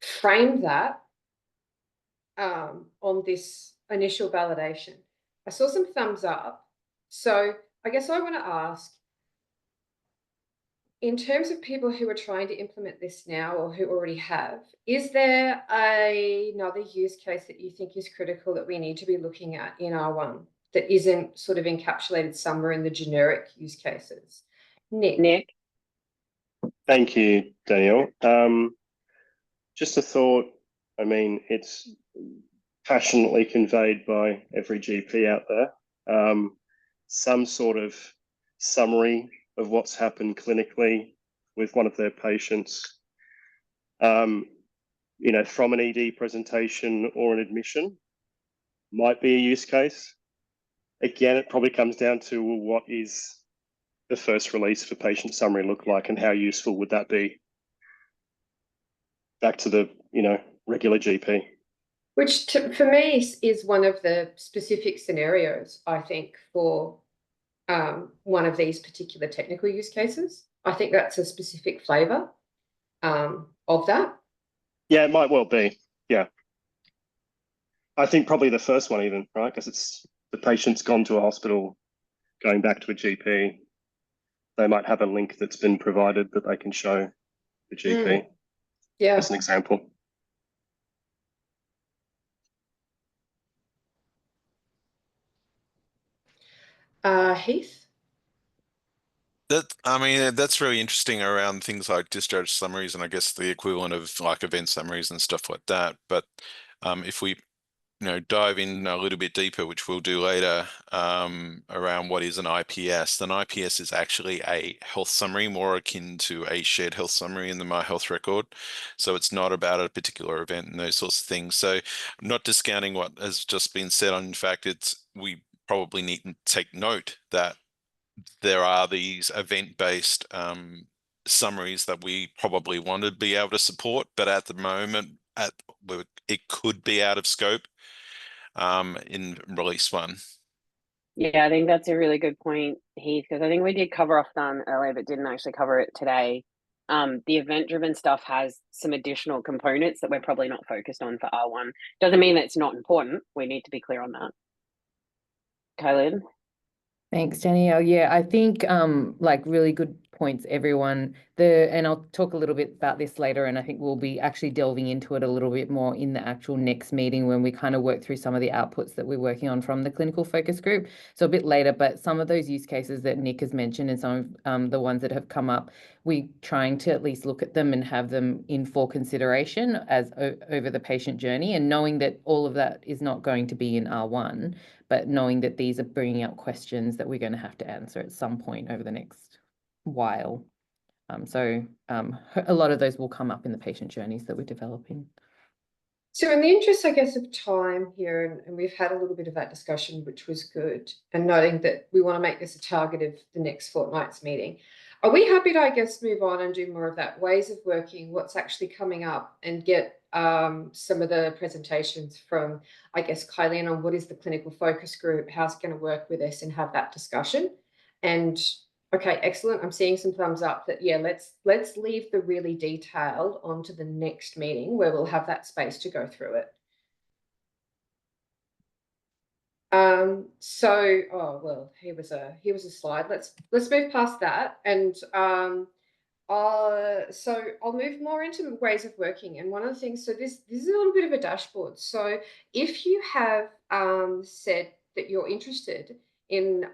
frame that on this initial validation. I saw some thumbs up. So I guess I want to ask, in terms of people who are trying to implement this now or who already have, is there another use case that you think is critical that we need to be looking at in R1 that isn't sort of encapsulated somewhere in the generic use cases? Nick. Thank you, Danielle. Just a thought. I mean, it's passionately conveyed by every GP out there. Some sort of summary of what's happened clinically with one of their patients, you know, from an ED presentation or an admission might be a use case. Again, it probably comes down to, well, what is the first release for patient summary look like, and how useful would that be back to the, you know, regular GP? Which for me is one of the specific scenarios, I think, for one of these particular technical use cases. I think that's a specific flavour of that. Yeah, it might well be. Yeah. I think probably the first one even, right? Because it's the patient's gone to a hospital, going back to a GP. They might have a link that's been provided that they can show the GP. Yeah. As an example. Heath? I mean, that's really interesting around things like discharge summaries and I guess the equivalent of like event summaries and stuff like that. But if we dive in a little bit deeper, which we'll do later, around what is an IPS, then IPS is actually a health summary, more akin to a shared health summary in the My Health Record. So it's not about a particular event and those sorts of things. So I'm not discounting what has just been said. In fact, we probably need to take note that there are these event-based summaries that we probably want to be able to support, but at the moment, it could be out of scope in release 1. Yeah, I think that's a really good point, Heath, because I think we did cover off that earlier, but didn't actually cover it today. The event-driven stuff has some additional components that we're probably not focused on for R1. Doesn't mean that it's not important. We need to be clear on that. Kylie? Thanks, Danielle. Yeah, I think like really good points, everyone. And I'll talk a little bit about this later, and I think we'll be actually delving into it a little bit more in the actual next meeting when we kind of work through some of the outputs that we're working on from the clinical focus group. So a bit later, but some of those use cases that Nick has mentioned and some of the ones that have come up, we're trying to at least look at them and have them in for consideration as over the patient journey, and knowing that all of that is not going to be in R1, but knowing that these are bringing up questions that we're going to have to answer at some point over the next while. A lot of those will come up in the patient journeys that we're developing. So in the interest, I guess, of time here, and we've had a little bit of that discussion, which was good, and noting that we want to make this a target of the next fortnight's meeting, are we happy to, I guess, move on and do more of that ways of working, what's actually coming up, and get some of the presentations from, I guess, Kylie on what is the clinical focus group, how's it going to work with us, and have that discussion? And okay, excellent. I'm seeing some thumbs up that, yeah, let's leave the really detailed onto the next meeting where we'll have that space to go through it. Oh well, here was a slide. Let's move past that, and so I'll move more into ways of working. And one of the things, so this is a little bit of a dashboard. So if you have said that you're interested in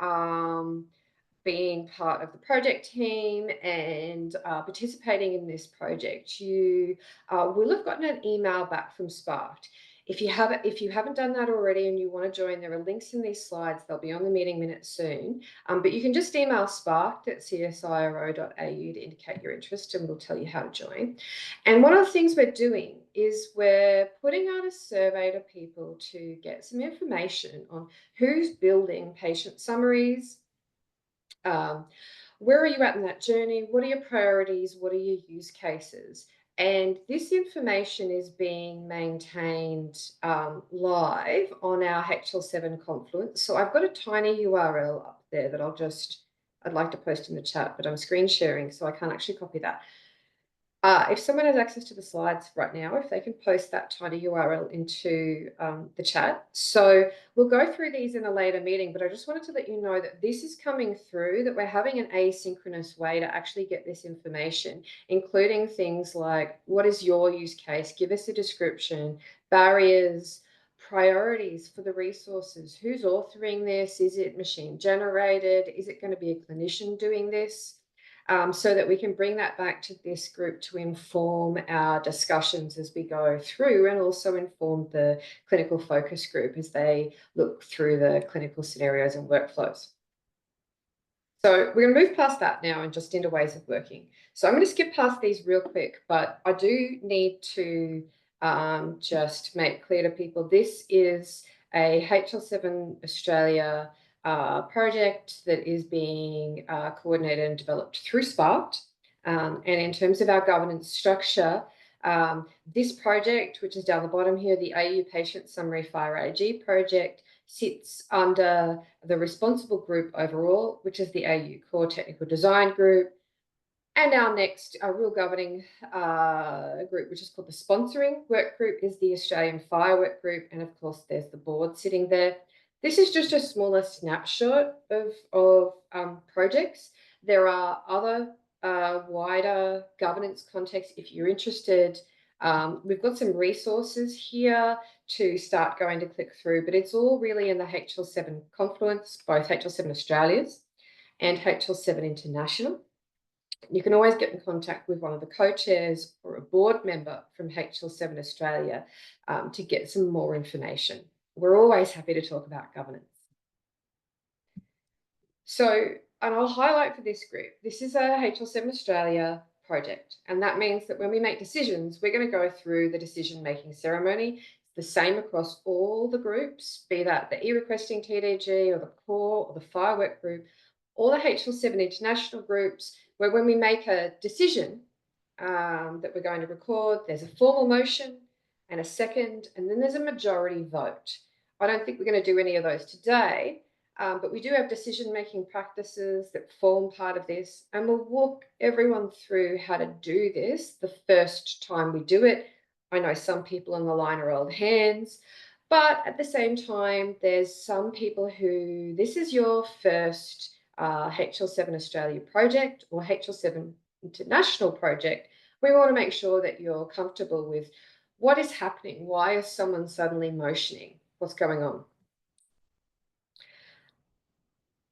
being part of the project team and participating in this project, you will have gotten an email back from Sparked. If you haven't done that already and you want to join, there are links in these slides. They'll be on the meeting minutes soon. But you can just email sparked@csiro.au to indicate your interest, and we'll tell you how to join. And one of the things we're doing is we're putting out a survey to people to get some information on who's building patient summaries. Where are you at in that journey? What are your priorities? What are your use cases? And this information is being maintained live on our HL7 Confluence. So I've got a tiny URL up there that I'd like to post in the chat, but I'm screen sharing, so I can't actually copy that. If someone has access to the slides right now, if they can post that tiny URL into the chat. So we'll go through these in a later meeting, but I just wanted to let you know that this is coming through, that we're having an asynchronous way to actually get this information, including things like, what is your use case? Give us a description, barriers, priorities for the resources. Who's authoring this? Is it machine generated? Is it going to be a clinician doing this? So that we can bring that back to this group to inform our discussions as we go through, and also inform the clinical focus group as they look through the clinical scenarios and workflows. So we're going to move past that now and just into ways of working. So I'm going to skip past these real quick, but I do need to just make clear to people, this is a HL7 Australia project that is being coordinated and developed through Sparked. And in terms of our governance structure, this project, which is down the bottom here, the AU Patient Summary FHIR IG project, sits under the responsible group overall, which is the AU Core Technical Design Group. And our next real governing group, which is called the Sponsoring Work Group, is the Australian FHIR Work Group. And of course, there's the board sitting there. This is just a smaller snapshot of projects. There are other wider governance contexts if you're interested. We've got some resources here to start going to click through, but it's all really in the HL7 Confluence, both HL7 Australia's and HL7 International. You can always get in contact with one of the co-chairs or a board member from HL7 Australia to get some more information. We're always happy to talk about governance. So, and I'll highlight for this group, this is a HL7 Australia project, and that means that when we make decisions, we're going to go through the decision-making ceremony. It's the same across all the groups, be that the e-requesting TDG or the core or the FHIR work group, all the HL7 international groups, where when we make a decision that we're going to record, there's a formal motion and a second, and then there's a majority vote. I don't think we're going to do any of those today, but we do have decision-making practices that form part of this, and we'll walk everyone through how to do this the first time we do it. I know some people on the line are old hands, but at the same time, there's some people who this is your first HL7 Australia project or HL7 International project. We want to make sure that you're comfortable with what is happening. Why is someone suddenly motioning? What's going on?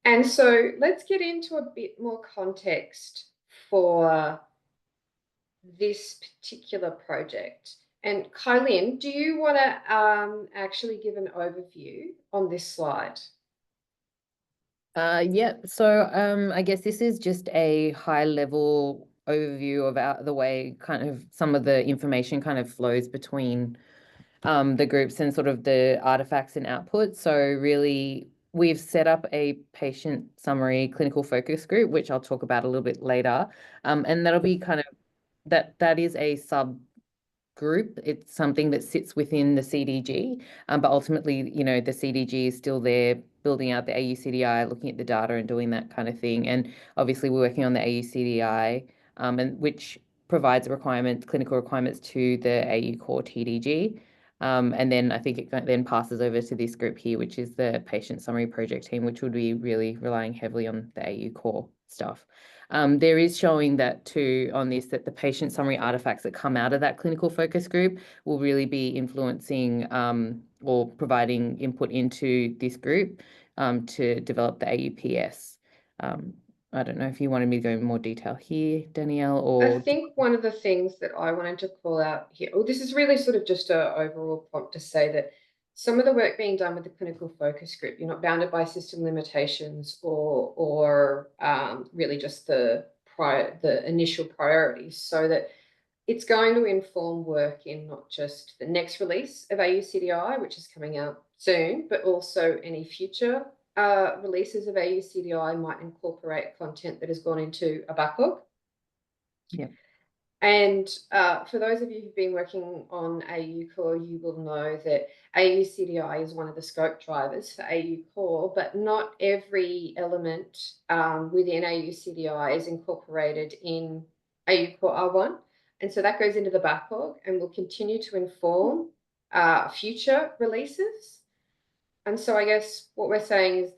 And so let's get into a bit more context for this particular project. And Kylin, do you want to actually give an overview on this slide? Yeah, so I guess this is just a high level overview of the way kind of some of the information kind of flows between the groups and sort of the artifacts and outputs. So really, we've set up a patient summary clinical focus group, which I'll talk about a little bit later. And that'll be kind of, that is a subgroup. It's something that sits within the CDG, but ultimately, you know, the CDG is still there, building out the AUCDI, looking at the data and doing that kind of thing. And obviously we're working on the AUCDI, and which provides clinical requirements to the AU core TDG. And then I think it then passes over to this group here, which is the patient summary project team, which would be really relying heavily on the AU core stuff. There is showing that too on this, that the patient summary artifacts that come out of that clinical focus group will really be influencing or providing input into this group to develop the AUPS. I don't know if you wanted me to go in more detail here, Danielle, or... I think one of the things that I wanted to call out here, this is really sort of just an overall prompt to say that some of the work being done with the clinical focus group, you're not bounded by system limitations or really just the initial priorities, so that it's going to inform work in not just the next release of AUCDI, which is coming out soon, but also any future releases of AUCDI might incorporate content that has gone into a backlog. Yeah. And for those of you who've been working on AU Core, you will know that AUCDI is one of the scope drivers for AU Core, but not every element within AUCDI is incorporated in AU Core R1. And so that goes into the backlog and will continue to inform future releases. And so I guess what we're saying is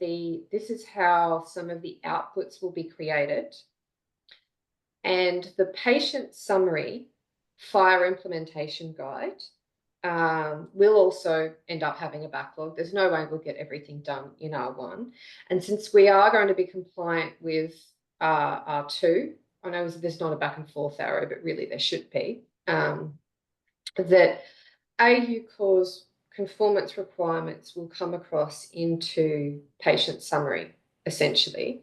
this is how some of the outputs will be created. And the patient summary FHIR implementation guide will also end up having a backlog. There's no way we'll get everything done in R1. And since we are going to be compliant with R2, I know there's not a back and forth arrow, but really there should be, that AU Core's conformance requirements will come across into patient summary, essentially.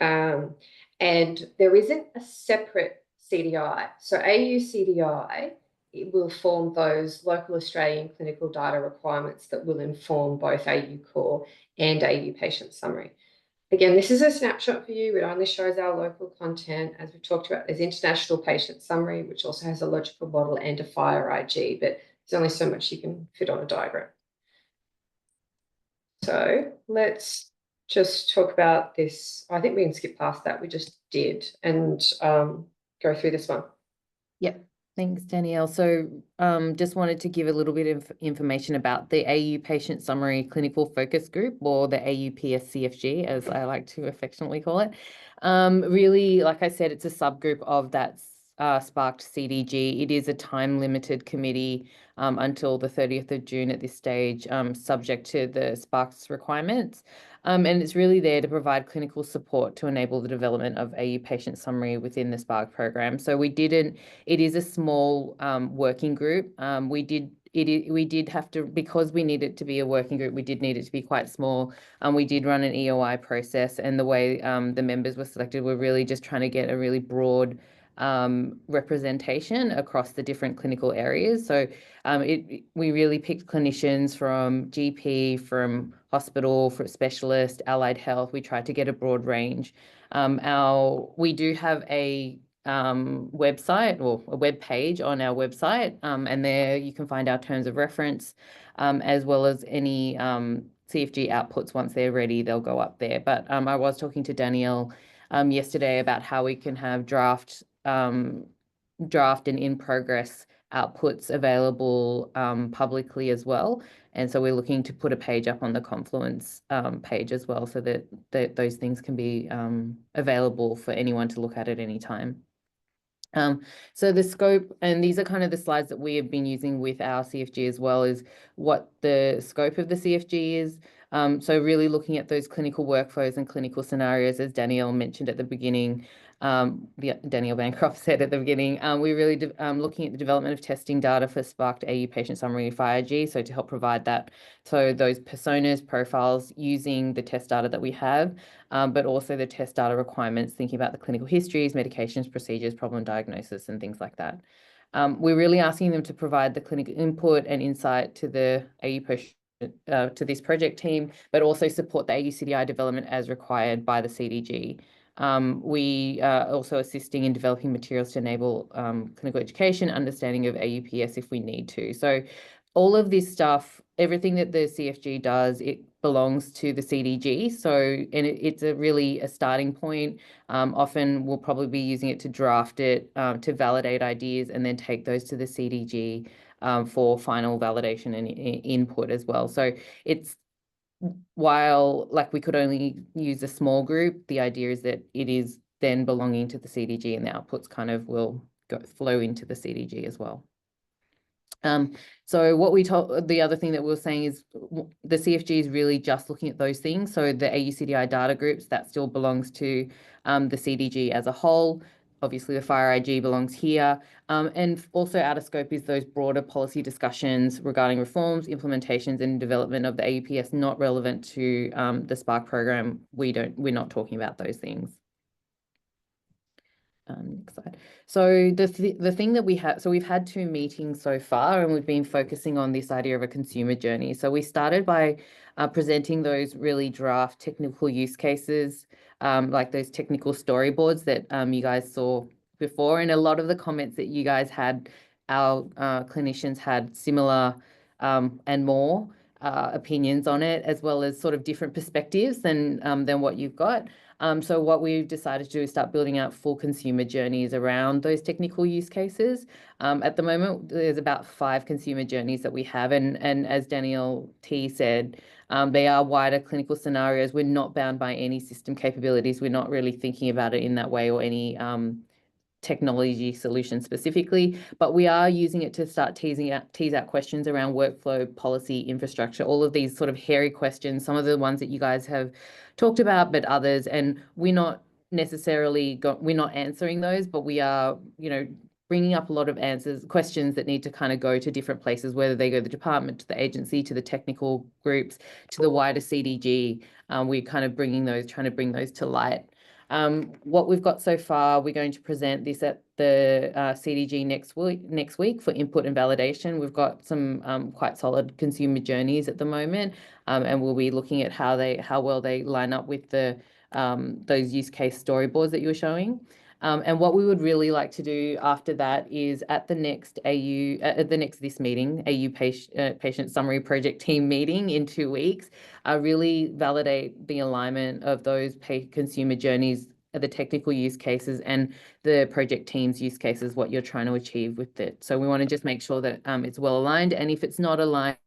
And there isn't a separate CDI. So AUCDI, it will form those local Australian clinical data requirements that will inform both AU Core and AU Patient Summary. Again, this is a snapshot for you. It only shows our local content. As we talked about, there's International Patient Summary, which also has a logical model and a FHIR IG, but there's only so much you can fit on a diagram. So let's just talk about this. I think we can skip past that. We just did and go through this one. Yep. Thanks, Danielle. So just wanted to give a little bit of information about the AU Patient Summary Clinical Focus Group, or the AUPS-CFG, as I like to affectionately call it. Really, like I said, it's a subgroup of that Sparked CDG. It is a time-limited committee until the 30th of June at this stage, subject to the Spark's requirements. And it's really there to provide clinical support to enable the development of AU patient summary within the Spark program. So it is a small working group. We did have to, because we need it to be a working group, we did need it to be quite small. We did run an EOI process, and the way the members were selected, were really just trying to get a really broad representation across the different clinical areas. So we really picked clinicians from GP, from hospital, for specialist, allied health. We tried to get a broad range. We do have a website, or a web page on our website, and there you can find our terms of reference, as well as any CFG outputs. Once they're ready, they'll go up there. But I was talking to Danielle yesterday about how we can have draft and in progress outputs available publicly as well. And so we're looking to put a page up on the Confluence page as well, so that those things can be available for anyone to look at any time. So the scope, and these are kind of the slides that we have been using with our CFG as well, is what the scope of the CFG is. So really looking at those clinical workflows and clinical scenarios, as Danielle mentioned at the beginning, Danielle Bancroft said at the beginning, we're really looking at the development of testing data for Sparked AU Patient Summary FHIR IG, so to help provide that, so those personas, profiles, using the test data that we have, but also the test data requirements, thinking about the clinical histories, medications, procedures, problem diagnosis, and things like that. We're really asking them to provide the clinical input and insight to the AU to this project team, but also support the AU CDI development as required by the CDG. We are also assisting in developing materials to enable clinical education, understanding of AUPS if we need to. So all of this stuff, everything that the CFG does, it belongs to the CDG. So, and it's really a starting point. Often we'll probably be using it to draft it, to validate ideas, and then take those to the CDG for final validation and input as well. So it's, while like we could only use a small group, the idea is that it is then belonging to the CDG, and the outputs kind of will flow into the CDG as well. So what the other thing that we were saying is the CFG is really just looking at those things. So the AUCDI data groups, that still belongs to the CDG as a whole. Obviously the FHIR IG belongs here. And also out of scope is those broader policy discussions regarding reforms, implementations, and development of the AUPS not relevant to the Spark program. We're not talking about those things. Next slide. So the thing that we have, so we've had 2 meetings so far, and we've been focusing on this idea of a consumer journey. So we started by presenting those really draft technical use cases, like those technical storyboards that you guys saw before. And a lot of the comments that you guys had, our clinicians had similar and more opinions on it, as well as sort of different perspectives than what you've got. So what we've decided to do is start building out full consumer journeys around those technical use cases. At the moment, there's about 5 consumer journeys that we have. And as Danielle T said, they are wider clinical scenarios. We're not bound by any system capabilities. We're not really thinking about it in that way, or any technology solution specifically, but we are using it to start tease out questions around workflow, policy, infrastructure, all of these sort of hairy questions, some of the ones that you guys have talked about, but others, and we're not necessarily we're not answering those, but we are, bringing up a lot of questions that need to kind of go to different places, whether they go to the department, to the agency, to the technical groups, to the wider CDG. We're kind of trying to bring those to light. What we've got so far, we're going to present this at the CDG next week for input and validation. We've got some quite solid consumer journeys at the moment, and we'll be looking at how well they line up with those use case storyboards that you were showing. And what we would really like to do after that is at the next this meeting, AU Patient Summary Project Team meeting in 2 weeks, really validate the alignment of those consumer journeys, the technical use cases, and the project team's use cases, what you're trying to achieve with it. So we want to just make sure that it's well aligned, and if it's not aligned,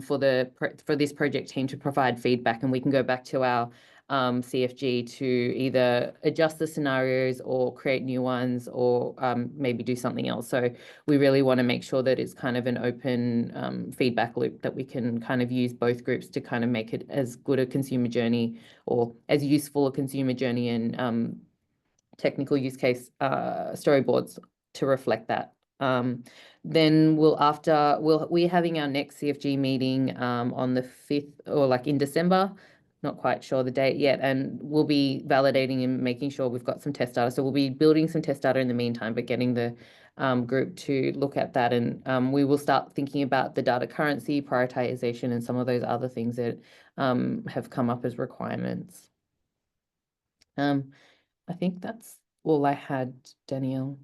for this project team to provide feedback, and we can go back to our CFG to either adjust the scenarios or create new ones, or maybe do something else. So we really want to make sure that it's kind of an open feedback loop, that we can kind of use both groups to kind of make it as good a consumer journey or as useful a consumer journey and technical use case storyboards to reflect that. Then we're having our next CFG meeting on the 5th, or like in December, not quite sure the date yet, and we'll be validating and making sure we've got some test data. So we'll be building some test data in the meantime, but getting the group to look at that, and we will start thinking about the data currency, prioritization, and some of those other things that have come up as requirements. I think that's all I had, Danielle.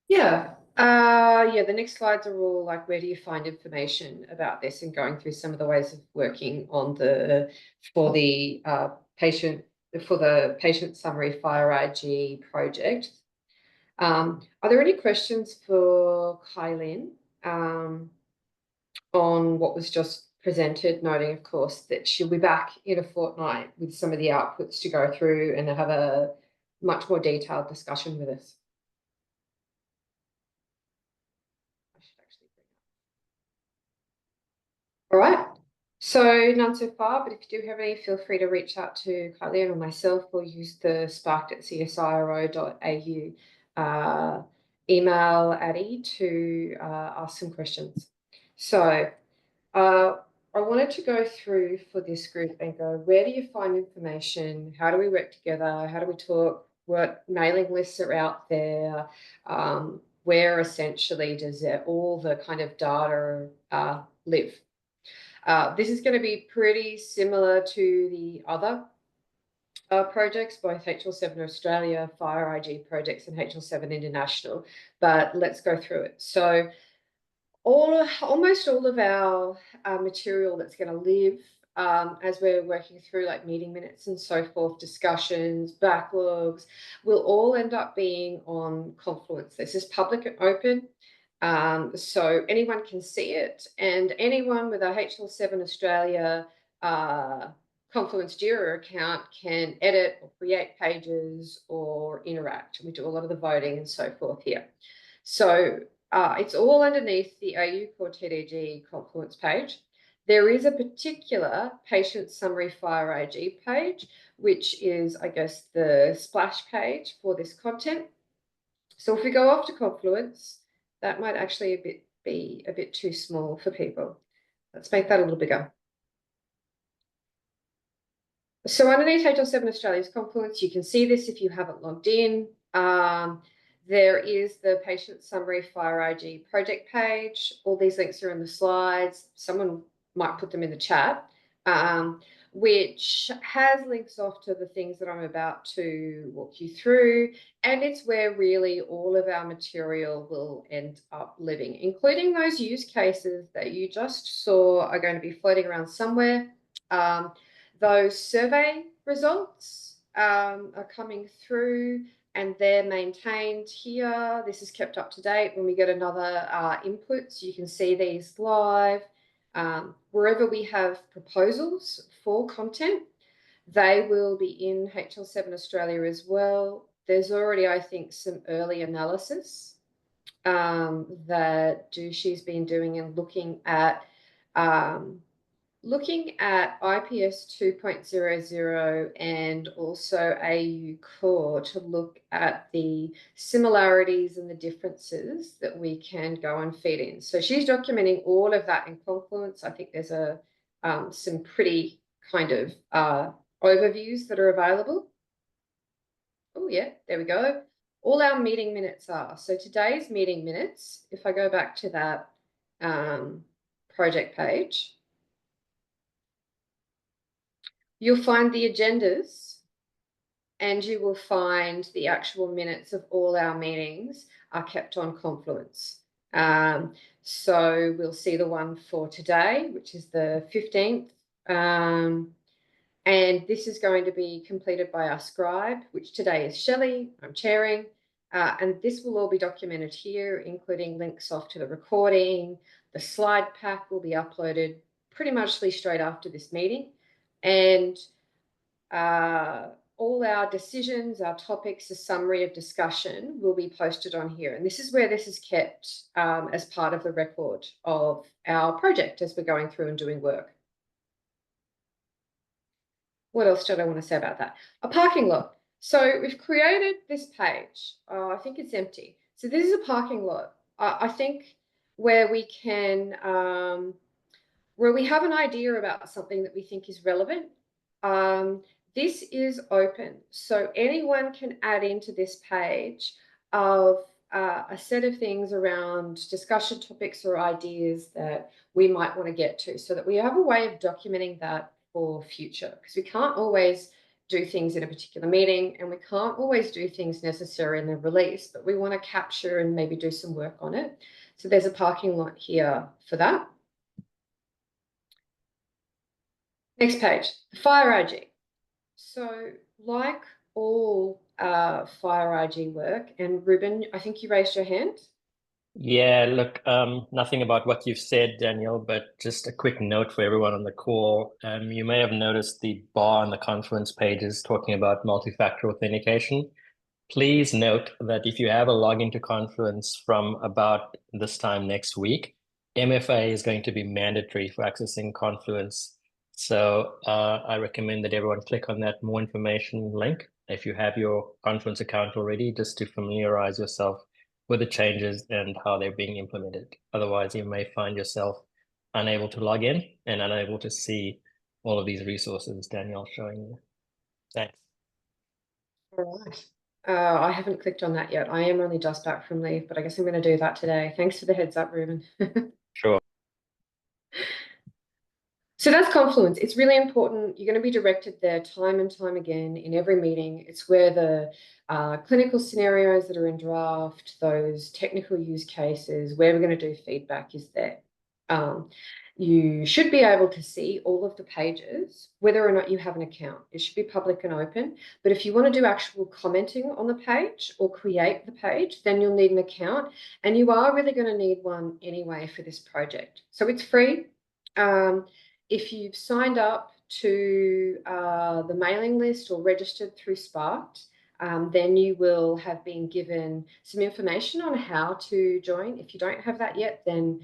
Yeah. The next slides are all like, where do you find information about this, and going through some of the ways of working on for the Patient Summary FHIR IG project. Are there any questions for Kylin on what was just presented, noting, of course, that she'll be back in a fortnight with some of the outputs to go through and have a much more detailed discussion with us? All right, so none so far, but if you do have any, feel free to reach out to Kylie or myself, or use the sparked@csiro.au email Addie to ask some questions. So I wanted to go through for this group and go, where do you find information? How do we work together? How do we talk? What mailing lists are out there? Where essentially does all the kind of data live? This is going to be pretty similar to the other projects, both HL7 Australia, FHIR IG projects, and HL7 International, but let's go through it. So almost all of our material that's going to live as we're working through like meeting minutes and so forth, discussions, backlogs, will all end up being on Confluence. This is public and open. So anyone can see it, and anyone with a HL7 Australia Confluence Jira account can edit or create pages or interact. We do a lot of the voting and so forth here. So it's all underneath the AU Core TDG Confluence page. There is a particular Patient Summary FHIR IG page, which is, I guess, the splash page for this content. So if we go off to Confluence, that might actually be a bit too small for people. Let's make that a little bigger. So underneath HL7 Australia's Confluence, you can see this if you haven't logged in. There is the Patient Summary FHIR IG project page. All these links are in the slides. Someone might put them in the chat, which has links off to the things that I'm about to walk you through. And it's where really all of our material will end up living, including those use cases that you just saw are going to be floating around somewhere. Those survey results are coming through, and they're maintained here. This is kept up to date. When we get another inputs, you can see these live. Wherever we have proposals for content, they will be in HL7 Australia as well. There's already, I think, some early analysis that Dushi's been doing and looking at IPS 2.00 and also AU Core to look at the similarities and the differences that we can go and feed in. So she's documenting all of that in Confluence. I think there's some pretty kind of overviews that are available. Oh yeah, there we go. All our meeting minutes are. So today's meeting minutes, if I go back to that project page, you'll find the agendas, and you will find the actual minutes of all our meetings are kept on Confluence. So we'll see the one for today, which is the 15th. And this is going to be completed by our scribe, which today is Shelley. I'm chairing. And this will all be documented here, including links off to the recording. The slide pack will be uploaded pretty much straight after this meeting. And all our decisions, our topics, a summary of discussion will be posted on here. And this is where this is kept as part of the record of our project as we're going through and doing work. What else did I want to say about that? A parking lot. So we've created this page. I think it's empty. So this is a parking lot. I think where we can, where we have an idea about something that we think is relevant. This is open, so anyone can add into this page of a set of things around discussion topics or ideas that we might want to get to, so that we have a way of documenting that for future, because we can't always do things in a particular meeting and we can't always do things necessarily in the release, but we want to capture and maybe do some work on it. So there's a parking lot here for that. Next page, FHIR IG. So like all FHIR IG work, and Ruben, I think you raised your hand. Yeah, look, nothing about what you've said, Daniel, but just a quick note for everyone on the call. You may have noticed the bar on the conference pages talking about multi-factor authentication. Please note that if you have a login to Confluence from about this time next week, MFA is going to be mandatory for accessing Confluence. So I recommend that everyone click on that more information link if you have your Confluence account already, just to familiarize yourself with the changes and how they're being implemented. Otherwise, you may find yourself unable to log in and unable to see all of these resources Daniel's showing you. Thanks. All right. I haven't clicked on that yet. I am only just back from leave, but I guess I'm going to do that today. Thanks for the heads up, Ruben. Sure. So that's Confluence. It's really important. You're going to be directed there time and time again in every meeting. It's where the clinical scenarios that are in draft, those technical use cases, where we're going to do feedback is there. You should be able to see all of the pages, whether or not you have an account. It should be public and open. But if you want to do actual commenting on the page or create the page, then you'll need an account. And you are really going to need one anyway for this project. So it's free. If you've signed up to the mailing list or registered through Sparked, then you will have been given some information on how to join. If you don't have that yet, then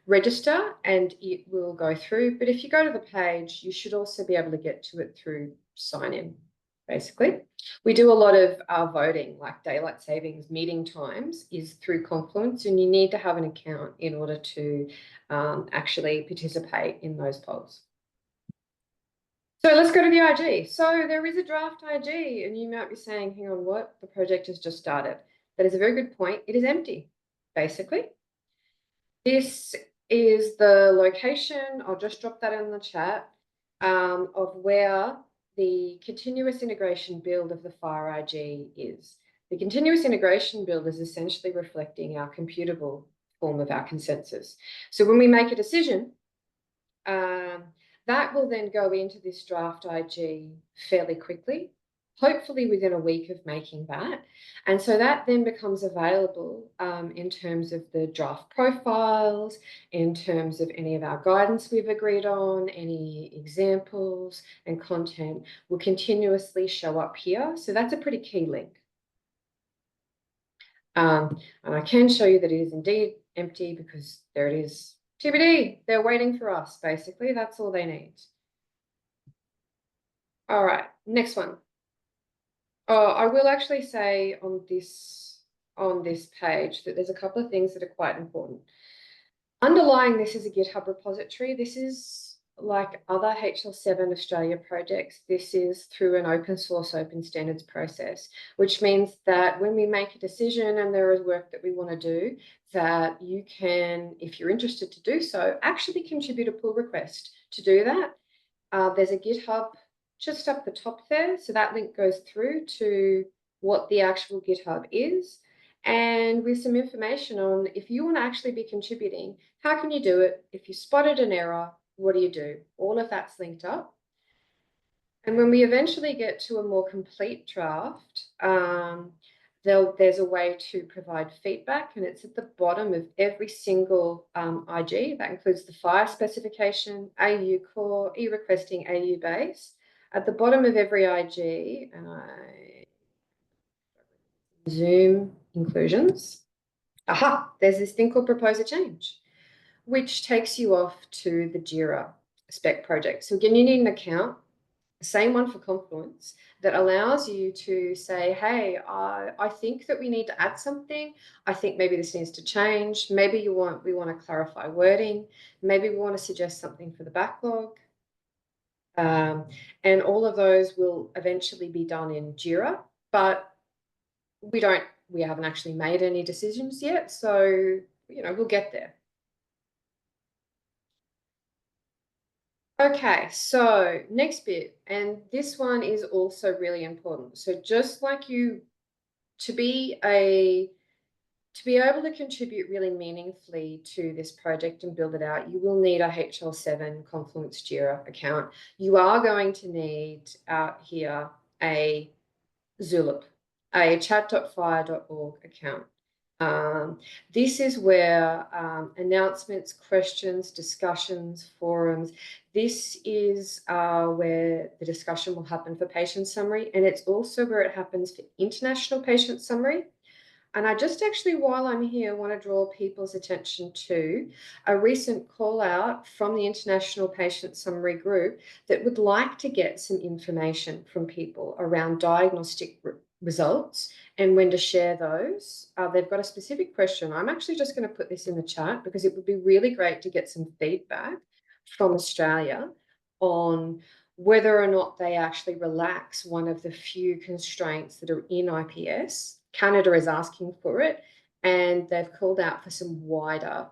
register and it will go through. But if you go to the page, you should also be able to get to it through sign in, basically. We do a lot of voting, like daylight savings meeting times is through Confluence, and you need to have an account in order to actually participate in those polls. So let's go to the IG. So there is a draft IG, and you might be saying, hang on, what? The project has just started. That is a very good point. It is empty, basically. This is the location, I'll just drop that in the chat, of where the continuous integration build of the FHIR IG is. The continuous integration build is essentially reflecting our computable form of our consensus. So when we make a decision, that will then go into this draft IG fairly quickly, hopefully within a week of making that. And so that then becomes available in terms of the draft profiles, in terms of any of our guidance we've agreed on, any examples and content will continuously show up here. So that's a pretty key link. And I can show you that it is indeed empty because there it is. TBD, they're waiting for us, basically. That's all they need. All right, next one. Oh, I will actually say on this page that there's a couple of things that are quite important. Underlying this is a GitHub repository. This is like other HL7 Australia projects. This is through an open source, open standards process, which means that when we make a decision and there is work that we want to do, that you can, if you're interested to do so, actually contribute a pull request to do that. There's a GitHub just up the top there. So that link goes through to what the actual GitHub is, and with some information on if you want to actually be contributing, how can you do it? If you spotted an error, what do you do? All of that's linked up. And when we eventually get to a more complete draft, there's a way to provide feedback, and it's at the bottom of every single IG. That includes the FHIR specification, AU core, e-requesting, AU base. At the bottom of every IG, and I zoom inclusions. Aha, there's this thing called propose a change, which takes you off to the JIRA spec project. So again, you need an account, same one for Confluence, that allows you to say, hey, I think that we need to add something. I think maybe this needs to change. Maybe we want to clarify wording. Maybe we want to suggest something for the backlog. And all of those will eventually be done in JIRA, but we haven't actually made any decisions yet. So, we'll get there. Okay, so next bit, and this one is also really important. So just like to be able to contribute really meaningfully to this project and build it out, you will need a HL7 Confluence JIRA account. You are going to need out here a Zulip, a chat.fire.org account. This is where announcements, questions, discussions, forums, this is where the discussion will happen for Patient Summary, and it's also where it happens for International Patient Summary. And I just actually, while I'm here, want to draw people's attention to a recent call out from the International Patient Summary group that would like to get some information from people around diagnostic results and when to share those. They've got a specific question. I'm actually just going to put this in the chat because it would be really great to get some feedback from Australia on whether or not they actually relax one of the few constraints that are in IPS. Canada is asking for it, and they've called out for some wider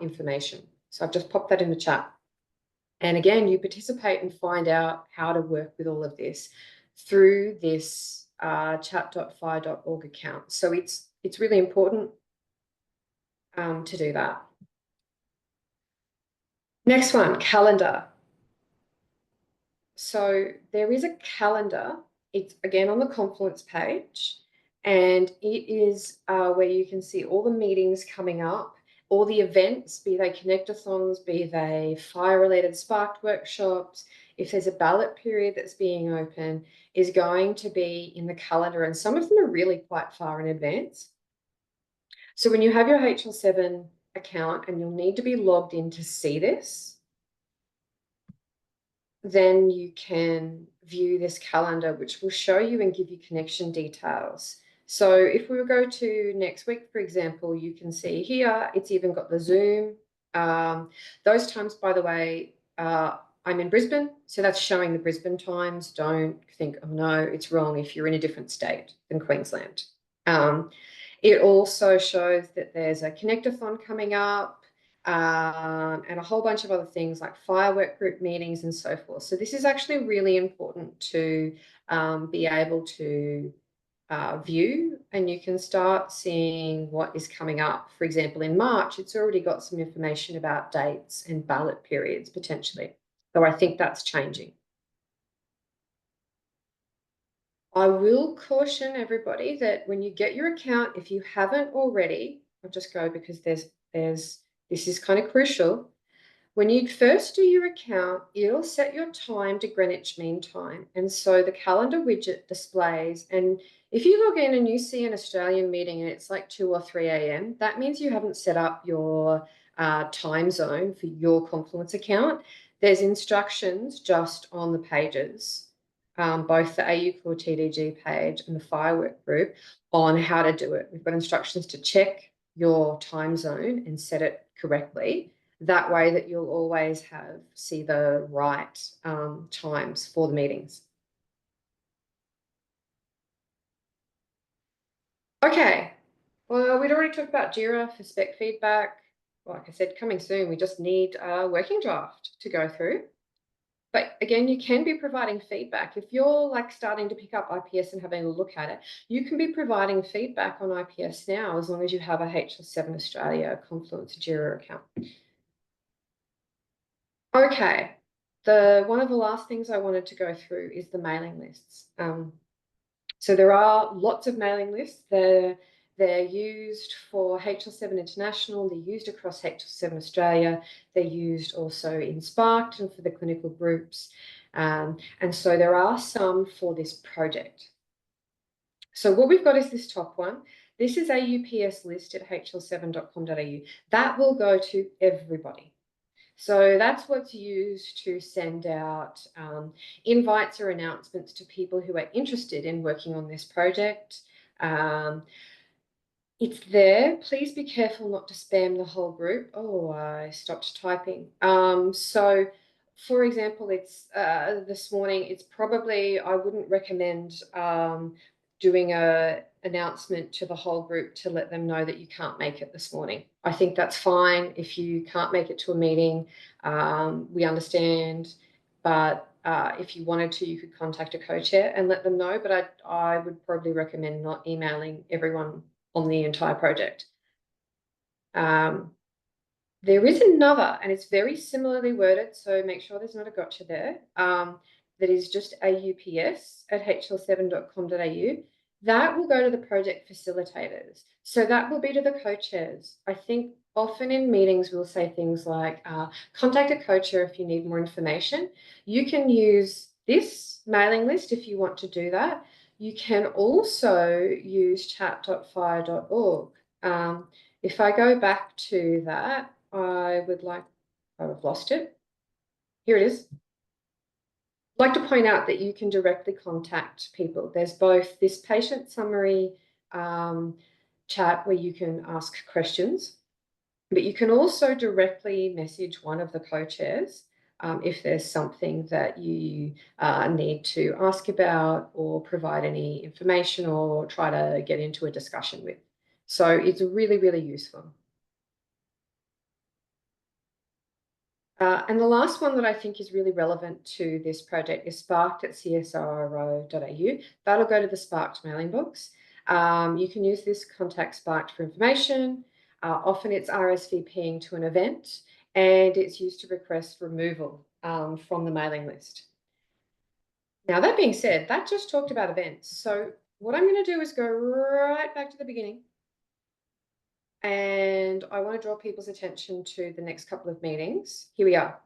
information. So I've just popped that in the chat. And again, you participate and find out how to work with all of this through this chat.fire.org account. So it's really important to do that. Next one, calendar. So there is a calendar. It's again on the Confluence page. And it is where you can see all the meetings coming up, all the events, be they connectathons, be they FHIR-related Sparked workshops. If there's a ballot period that's being open, is going to be in the calendar. And some of them are really quite far in advance. So when you have your HL7 account, and you'll need to be logged in to see this, then you can view this calendar, which will show you and give you connection details. So if we go to next week, for example, you can see here, it's even got the Zoom. Those times, by the way, I'm in Brisbane, so that's showing the Brisbane times. Don't think, oh no, it's wrong if you're in a different state than Queensland. It also shows that there's a connectathon coming up, and a whole bunch of other things like firework group meetings and so forth. So this is actually really important to be able to view, and you can start seeing what is coming up. For example, in March, it's already got some information about dates and ballot periods potentially. So I think that's changing. I will caution everybody that when you get your account, if you haven't already, I'll just go because this is kind of crucial. When you first do your account, it'll set your time to Greenwich Mean Time. And so the calendar widget displays, and if you log in and you see an Australian meeting and it's like 2 or 3 a.m., that means you haven't set up your time zone for your Confluence account. There's instructions just on the pages, both the AU Core TDG page and the Firework group, on how to do it. We've got instructions to check your time zone and set it correctly. That way that you'll always see the right times for the meetings. Okay, well, we'd already talked about JIRA for spec feedback. Like I said, coming soon, we just need a working draft to go through. But again, you can be providing feedback. If you're like starting to pick up IPS and having a look at it, you can be providing feedback on IPS now, as long as you have a HL7 Australia Confluence JIRA account. Okay, one of the last things I wanted to go through is the mailing lists. So there are lots of mailing lists. They're used for HL7 International, they're used across HL7 Australia, they're used also in Sparked and for the clinical groups. And so there are some for this project. So what we've got is this top one. This is a UPS list at hl7.com.au. That will go to everybody. So that's what's used to send out invites or announcements to people who are interested in working on this project. It's there. Please be careful not to spam the whole group. Oh, I stopped typing. So, for example, it's this morning, it's probably, I wouldn't recommend doing a announcement to the whole group to let them know that you can't make it this morning. I think that's fine if you can't make it to a meeting. We understand, but if you wanted to, you could contact a co-chair and let them know, but I would probably recommend not emailing everyone on the entire project. There is another, and it's very similarly worded, so make sure there's not a gotcha there, that is just AUPS at hl7.com.au. That will go to the project facilitators. So that will be to the co-chairs. I think often in meetings, we'll say things like, contact a co-chair if you need more information. You can use this mailing list if you want to do that. You can also use chat.fhir.org. If I go back to that, I've lost it. Here it is. I'd like to point out that you can directly contact people. There's both this patient summary chat where you can ask questions, but you can also directly message one of the co-chairs if there's something that you need to ask about or provide any information or try to get into a discussion with. So it's really, really useful. And the last one that I think is really relevant to this project is sparked at csiro.au. That'll go to the Sparked mailing box. You can use this contact Sparked for information. Often it's RSVPing to an event, and it's used to request removal from the mailing list. Now, that being said, that just talked about events. So what I'm going to do is go right back to the beginning. And I want to draw people's attention to the next couple of meetings. Here we are.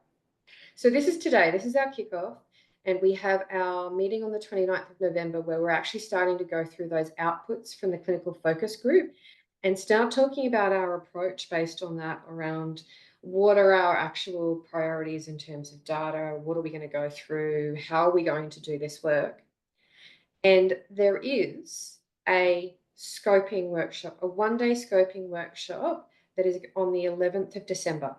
So this is today. This is our kickoff. And we have our meeting on the 29th of November where we're actually starting to go through those outputs from the clinical focus group and start talking about our approach based on that around what are our actual priorities in terms of data, what are we going to go through, how are we going to do this work. And there is a scoping workshop, a one-day scoping workshop that is on the 11th of December.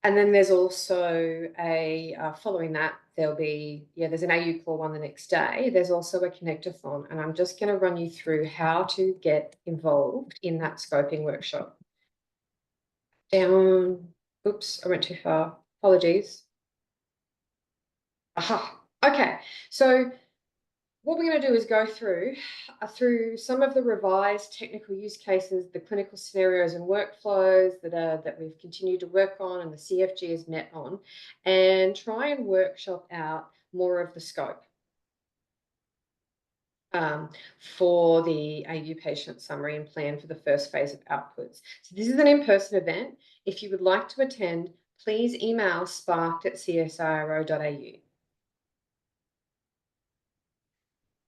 And then there's also a, following that, there'll be, there's an AU Core one the next day. There's also a connectathon, and I'm just going to run you through how to get involved in that scoping workshop. Oops, I went too far. Apologies. Aha, okay. So what we're going to do is go through some of the revised technical use cases, the clinical scenarios and workflows that we've continued to work on and the CFG is met on, and try and workshop out more of the scope for the AU patient summary and plan for the first phase of outputs. So this is an in-person event. If you would like to attend, please email sparked@csiro.au.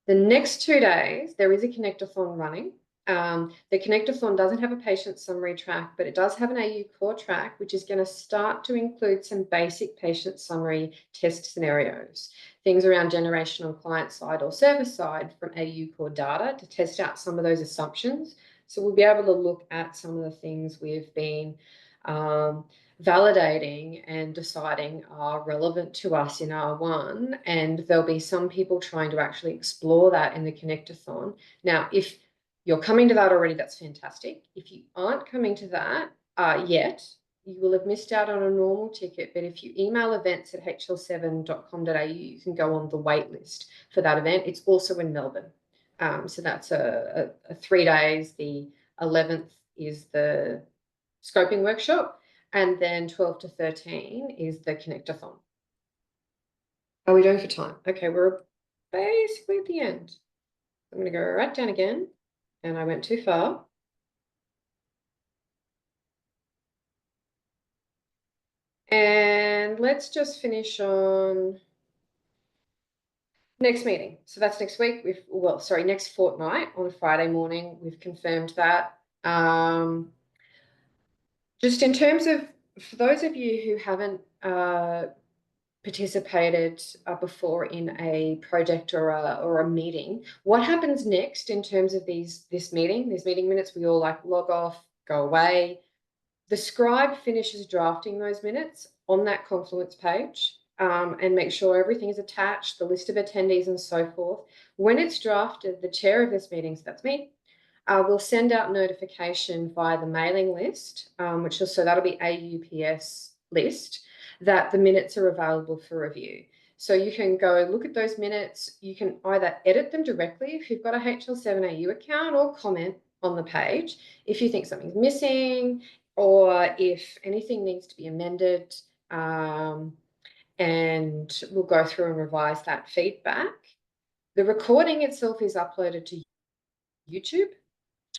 The next 2 days, there is a connectathon running. The connectathon doesn't have a patient summary track, but it does have an AU Core track, which is going to start to include some basic patient summary test scenarios, things around generation on client side or server side from AU Core data to test out some of those assumptions. So we'll be able to look at some of the things we've been validating and deciding are relevant to us in R1, and there'll be some people trying to actually explore that in the connectathon. Now, if you're coming to that already, that's fantastic. If you aren't coming to that yet, you will have missed out on a normal ticket, but if you email events@hl7.com.au, you can go on the wait list for that event. It's also in Melbourne. So that's a 3 days. The 11th is the scoping workshop, and then 12 to 13 is the connectathon. How are we doing for time? Okay, we're basically at the end. I'm going to go right down again, and I went too far. And let's just finish on next meeting. So that's next week. Next fortnight on Friday morning. We've confirmed that. Just in terms of, for those of you who haven't participated before in a project or a meeting, what happens next in terms of these meeting minutes? We all like log off, go away. The scribe finishes drafting those minutes on that Confluence page and make sure everything is attached, the list of attendees and so forth. When it's drafted, the chair of this meeting, so that's me, will send out notification via the mailing list, so that'll be a UPS list, that the minutes are available for review. So you can go look at those minutes. You can either edit them directly if you've got a HL7AU account, or comment on the page if you think something's missing or if anything needs to be amended. And we'll go through and revise that feedback. The recording itself is uploaded to YouTube.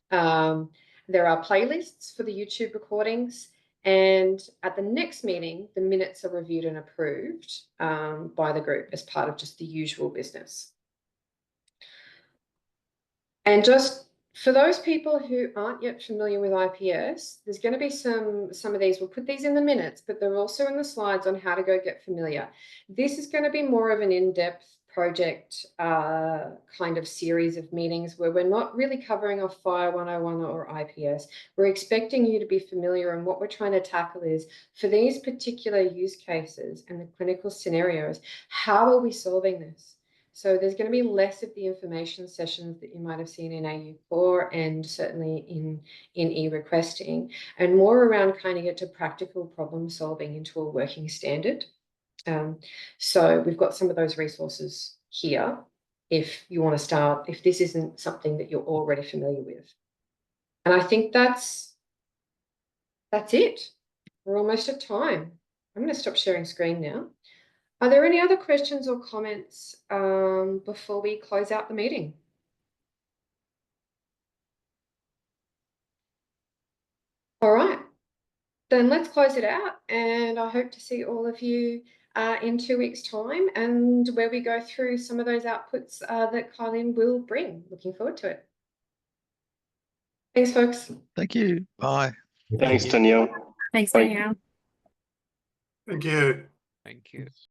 There are playlists for the YouTube recordings, and at the next meeting, the minutes are reviewed and approved by the group as part of just the usual business. And just for those people who aren't yet familiar with IPS, there's going to be some of these. We'll put these in the minutes, but they're also in the slides on how to go get familiar. This is going to be more of an in-depth project kind of series of meetings where we're not really covering off FHIR 101 or IPS. We're expecting you to be familiar, and what we're trying to tackle is, for these particular use cases and the clinical scenarios, how are we solving this? So there's going to be less of the information sessions that you might have seen in AU Core and certainly in e-requesting, and more around kind of get to practical problem solving into a working standard. So we've got some of those resources here if you want to start, if this isn't something that you're already familiar with. And I think that's it. We're almost at time. I'm going to stop sharing screen now. Are there any other questions or comments before we close out the meeting? All right, then let's close it out, and I hope to see all of you in 2 weeks' time, and where we go through some of those outputs that Colin will bring. Looking forward to it. Thanks, folks. Thank you. Bye. Thanks, Danielle. Thanks, Bye. Danielle. Thank you. Thank you.